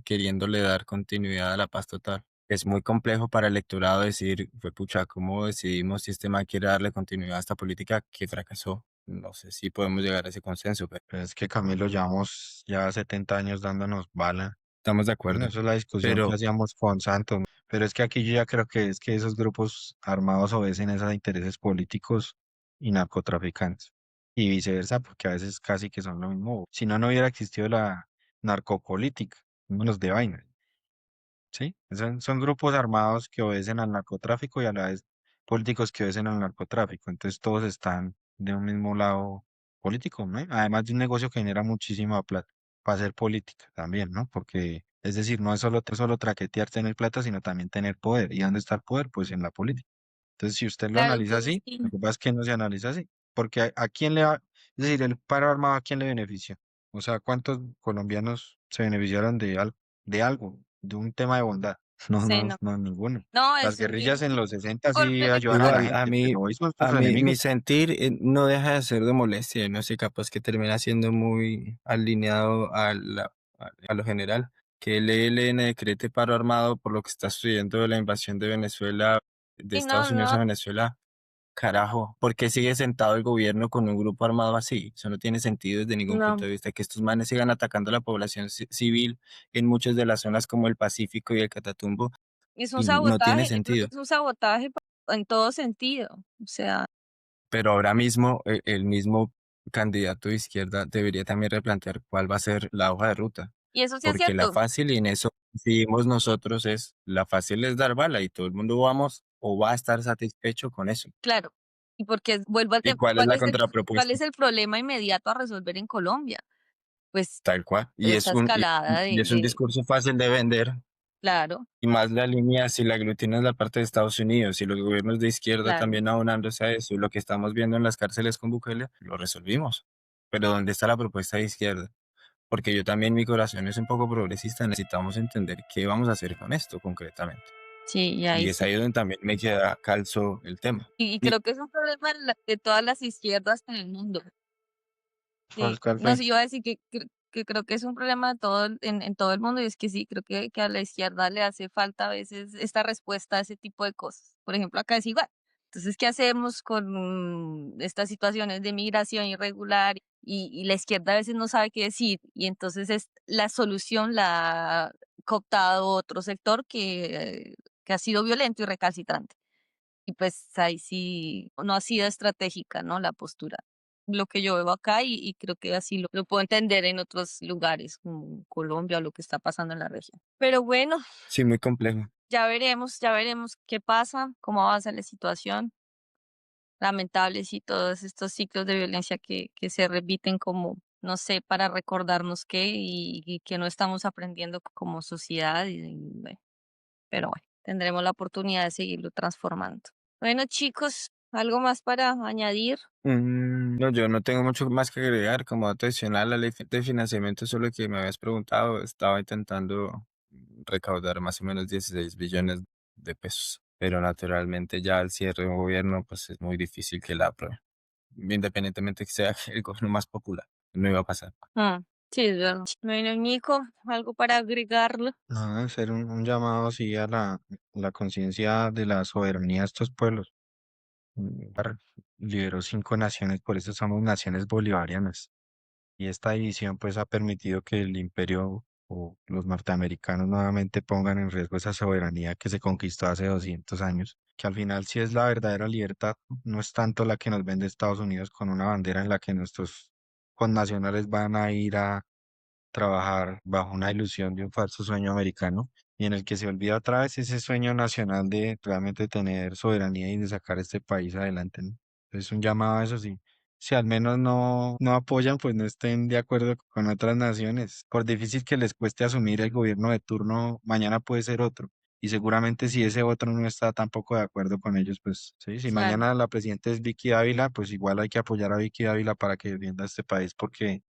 S3: queriéndole dar continuidad a la paz total. Es muy complejo para el electorado decir, fue pucha, ¿cómo decidimos si este man quiere darle continuidad a esta política que fracasó? No sé si podemos llegar a ese consenso, pero
S2: Pero es que Camilo, llevamos ya 70 años dándonos bala.
S3: estamos de
S2: Bueno,
S3: acuerdo.
S2: eso es la discusión que
S3: Pero,
S2: hacíamos con Santos, ¿no? Pero es que aquí yo ya creo que es que esos grupos armados obedecen a intereses políticos y narcotraficantes. Y viceversa, porque a veces casi que son lo mismo. Si no, no hubiera existido la narcopolítica, menos de vaina. Sí, son grupos armados que obedecen al narcotráfico y a la vez políticos que obedecen al narcotráfico. Entonces todos están de un mismo lado político, ¿no? Además de un negocio que genera muchísima plata para hacer política también, ¿no? Porque, es decir, no es solo traquetear tener plata, sino también tener poder. ¿Y dónde está el poder? Pues en la política. Entonces, si usted lo
S1: Claro,
S2: analiza
S1: entonces
S2: así,
S1: sí.
S2: lo que pasa es que no se analiza así. Porque a quién le va, es decir, el paro armado, ¿a quién le beneficia? O sea, ¿cuántos colombianos se beneficiaron de algo, de un tema de bondad? No,
S1: Sí,
S2: no,
S1: no.
S2: no, ninguno.
S1: No,
S2: Las
S1: es
S2: guerrillas en los 60
S1: por
S2: sí ayudan a la
S3: igual,
S2: gente, pero hoy son sus
S3: mi
S2: enemigos.
S3: sentir no deja de ser de molestia, no sé, capaz que termina siendo muy alineado a lo general. Que el ELN decrete paro armado por lo que está sucediendo de la invasión de Venezuela, de
S1: sí, no,
S3: Estados Unidos
S1: no,
S3: a Venezuela, carajo, ¿por qué sigue sentado el gobierno con un grupo armado así? Eso no tiene sentido desde ningún punto
S1: no.
S3: de vista. Que estos manes sigan atacando a la población civil en muchas de las zonas como el Pacífico y el Catatumbo, y no tiene sentido.
S1: Es un sabotaje en todo sentido. O sea,
S3: Pero ahora mismo el mismo candidato de izquierda debería también replantear cuál va a ser la hoja de ruta,
S1: Y eso sí es
S3: porque la
S1: cierto,
S3: fácil, y en eso decidimos nosotros, la fácil es dar bala y todo el mundo vamos o va a estar satisfecho con eso.
S1: claro. Y porque vuelvo al
S3: ¿Y
S1: tema,
S3: cuál es la
S1: cuál
S3: contrapropuesta?
S1: es el problema inmediato a resolver en Colombia? Pues
S3: Tal cual. Y
S1: esa escalada
S3: y es un discurso fácil de vender.
S1: claro,
S3: Y más la línea, si la aglutinas la parte de Estados Unidos y los gobiernos de izquierda
S1: claro.
S3: también abonándose a eso, y lo que estamos viendo en las cárceles con Bukele, lo resolvimos. Pero ¿dónde está la propuesta de izquierda? Porque yo también, mi corazón es un poco progresista, necesitamos entender qué vamos a hacer con esto concretamente.
S1: Sí, y ahí
S3: Y es
S1: sí.
S3: ahí donde también me queda calzo el tema.
S1: Y
S3: Y
S1: creo que es un problema de todas las izquierdas en el mundo.
S2: ¿Cuál,
S1: Sí,
S2: cuál
S1: no,
S2: fue?
S1: sí, iba a decir que creo que es un problema de todo, en todo el mundo, y es que sí, creo que a la izquierda le hace falta a veces esta respuesta a ese tipo de cosas. Por ejemplo, acá es igual. Entonces, ¿qué hacemos con estas situaciones de migración irregular? Y la izquierda a veces no sabe qué decir, y entonces es la solución la ha cooptado otro sector que ha sido violento y recalcitrante. Y pues ahí sí no ha sido estratégica, ¿no? La postura. Lo que yo veo acá y creo que así lo puedo entender en otros lugares, como Colombia o lo que está pasando en la región. Pero bueno,
S3: sí, muy complejo.
S1: ya veremos qué pasa, cómo avanza la situación. Lamentables y todos estos ciclos de violencia que se repiten como, no sé, para recordarnos qué y que no estamos aprendiendo como sociedad. Bueno, pero bueno, tendremos la oportunidad de seguirlo transformando. Bueno, chicos, ¿algo más para añadir?
S3: No, yo no tengo mucho más que agregar. Como dato adicional, la ley de financiamiento, solo que me habías preguntado, estaba intentando recaudar más o menos 16 billones de pesos. Pero naturalmente ya al cierre de un gobierno, pues es muy difícil que la apruebe. Independientemente que sea el gobierno más popular, no iba a pasar.
S1: Sí, es verdad. Bueno, Nico, ¿algo para agregarlo?
S2: Nada, hacer un llamado así a la conciencia de la soberanía de estos pueblos. Bolívar liberó 5 naciones, por eso somos naciones bolivarianas. Y esta división pues ha permitido que el imperio o los norteamericanos nuevamente pongan en riesgo esa soberanía que se conquistó hace 200 años, que al final sí es la verdadera libertad, no es tanto la que nos vende Estados Unidos con una bandera en la que nuestros connacionales van a ir a trabajar bajo una ilusión de un falso sueño americano y en el que se olvida otra vez ese sueño nacional de realmente tener soberanía y de sacar este país adelante, ¿no? Es un llamado a eso, sí. Si al menos no apoyan, pues no estén de acuerdo con otras naciones. Por difícil que les cueste asumir el gobierno de turno, mañana puede ser otro. Y seguramente si ese otro no está tampoco de acuerdo con ellos, pues sí, si
S1: Claro,
S2: mañana la presidenta es Vicky Ávila, pues igual hay que apoyar a Vicky Ávila para que defienda este país porque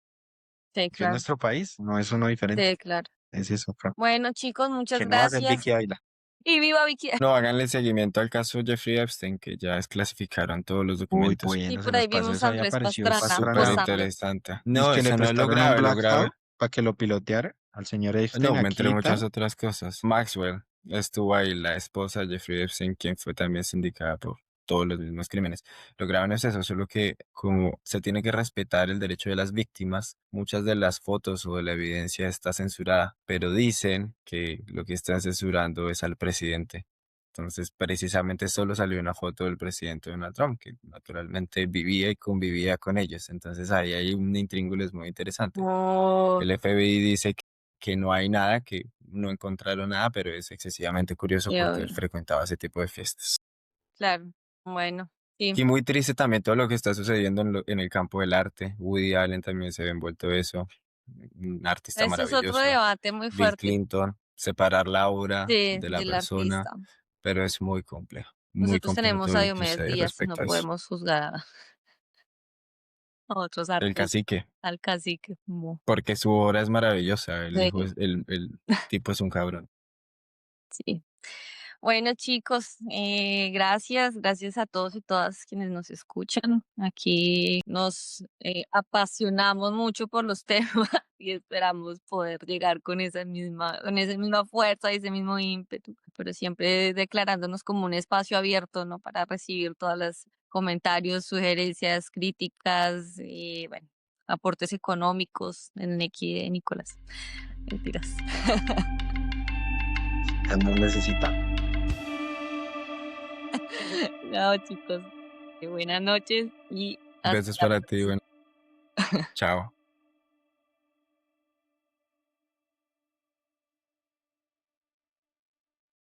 S1: sí,
S2: es
S1: claro,
S2: nuestro país, no es uno diferente.
S1: sí, claro.
S2: Es eso, claro.
S1: Bueno, chicos, muchas
S2: Que no va a ser
S1: gracias.
S2: Vicky Ávila.
S1: Y viva Vicky.
S3: No, háganle seguimiento al caso Jeffrey Epstein, que ya desclasificaron todos los
S2: Uy,
S3: documentos.
S1: Y
S2: bueno, se
S1: por ahí
S2: nos pasó
S1: vimos
S2: eso,
S1: a
S2: ahí
S1: Andrés
S2: apareció
S1: Pastrana
S3: Súper
S2: Pastrana.
S1: posando.
S3: interesante.
S2: Dice
S3: No,
S2: que le
S3: eso no es
S2: prestaron un
S3: lo
S2: Black
S3: grave.
S2: Hawk para que lo piloteara al señor Epstein
S3: No, me
S2: aquí
S3: enteré
S2: y tal.
S3: muchas otras cosas. Maxwell estuvo ahí, la esposa de Jeffrey Epstein, quien fue también sindicada por todos los mismos crímenes. Lo grave no es eso, solo que como se tiene que respetar el derecho de las víctimas, muchas de las fotos o de la evidencia está censurada, pero dicen que lo que están censurando es al presidente. Entonces, precisamente solo salió una foto del presidente Donald Trump, que naturalmente vivía y convivía con ellos. Entonces, ahí hay un intríngulis muy interesante.
S1: Oh,
S3: El FBI dice que no hay nada, que no encontraron nada, pero es excesivamente curioso
S1: qué
S3: porque él
S1: obvio.
S3: frecuentaba ese tipo de fiestas.
S1: Claro, bueno, sí.
S3: Y muy triste también todo lo que está sucediendo en el campo del arte. Woody Allen también se ve envuelto en eso, un artista
S1: Ese es otro
S3: maravilloso.
S1: debate muy
S3: Bill
S1: fuerte
S3: Clinton, separar la obra de la
S1: del
S3: persona,
S1: artista.
S3: pero es muy
S1: Nosotros
S3: complejo
S1: tenemos
S3: todo
S1: a
S3: lo que
S1: Diomedes
S3: sucede
S1: Díaz y no
S3: respecto a eso.
S1: podemos juzgar a otros
S3: El
S1: artistas,
S3: cacique,
S1: al cacique.
S3: porque su obra es maravillosa,
S1: Sí,
S3: el tipo es un cabrón.
S1: sí. Bueno, chicos, gracias a todos y todas quienes nos escuchan. Aquí nos apasionamos mucho por los temas y esperamos poder llegar con esa misma fuerza y ese mismo ímpetu, pero siempre declarándonos como un espacio abierto, ¿no? Para recibir todos los comentarios, sugerencias, críticas, bueno, aportes económicos en Nequi de Nicolás. Mentiras.
S2: Él no necesita.
S1: No, chicos. Buenas noches y
S3: Besos
S1: hasta la
S3: para ti,
S1: próxima.
S3: bueno, chao.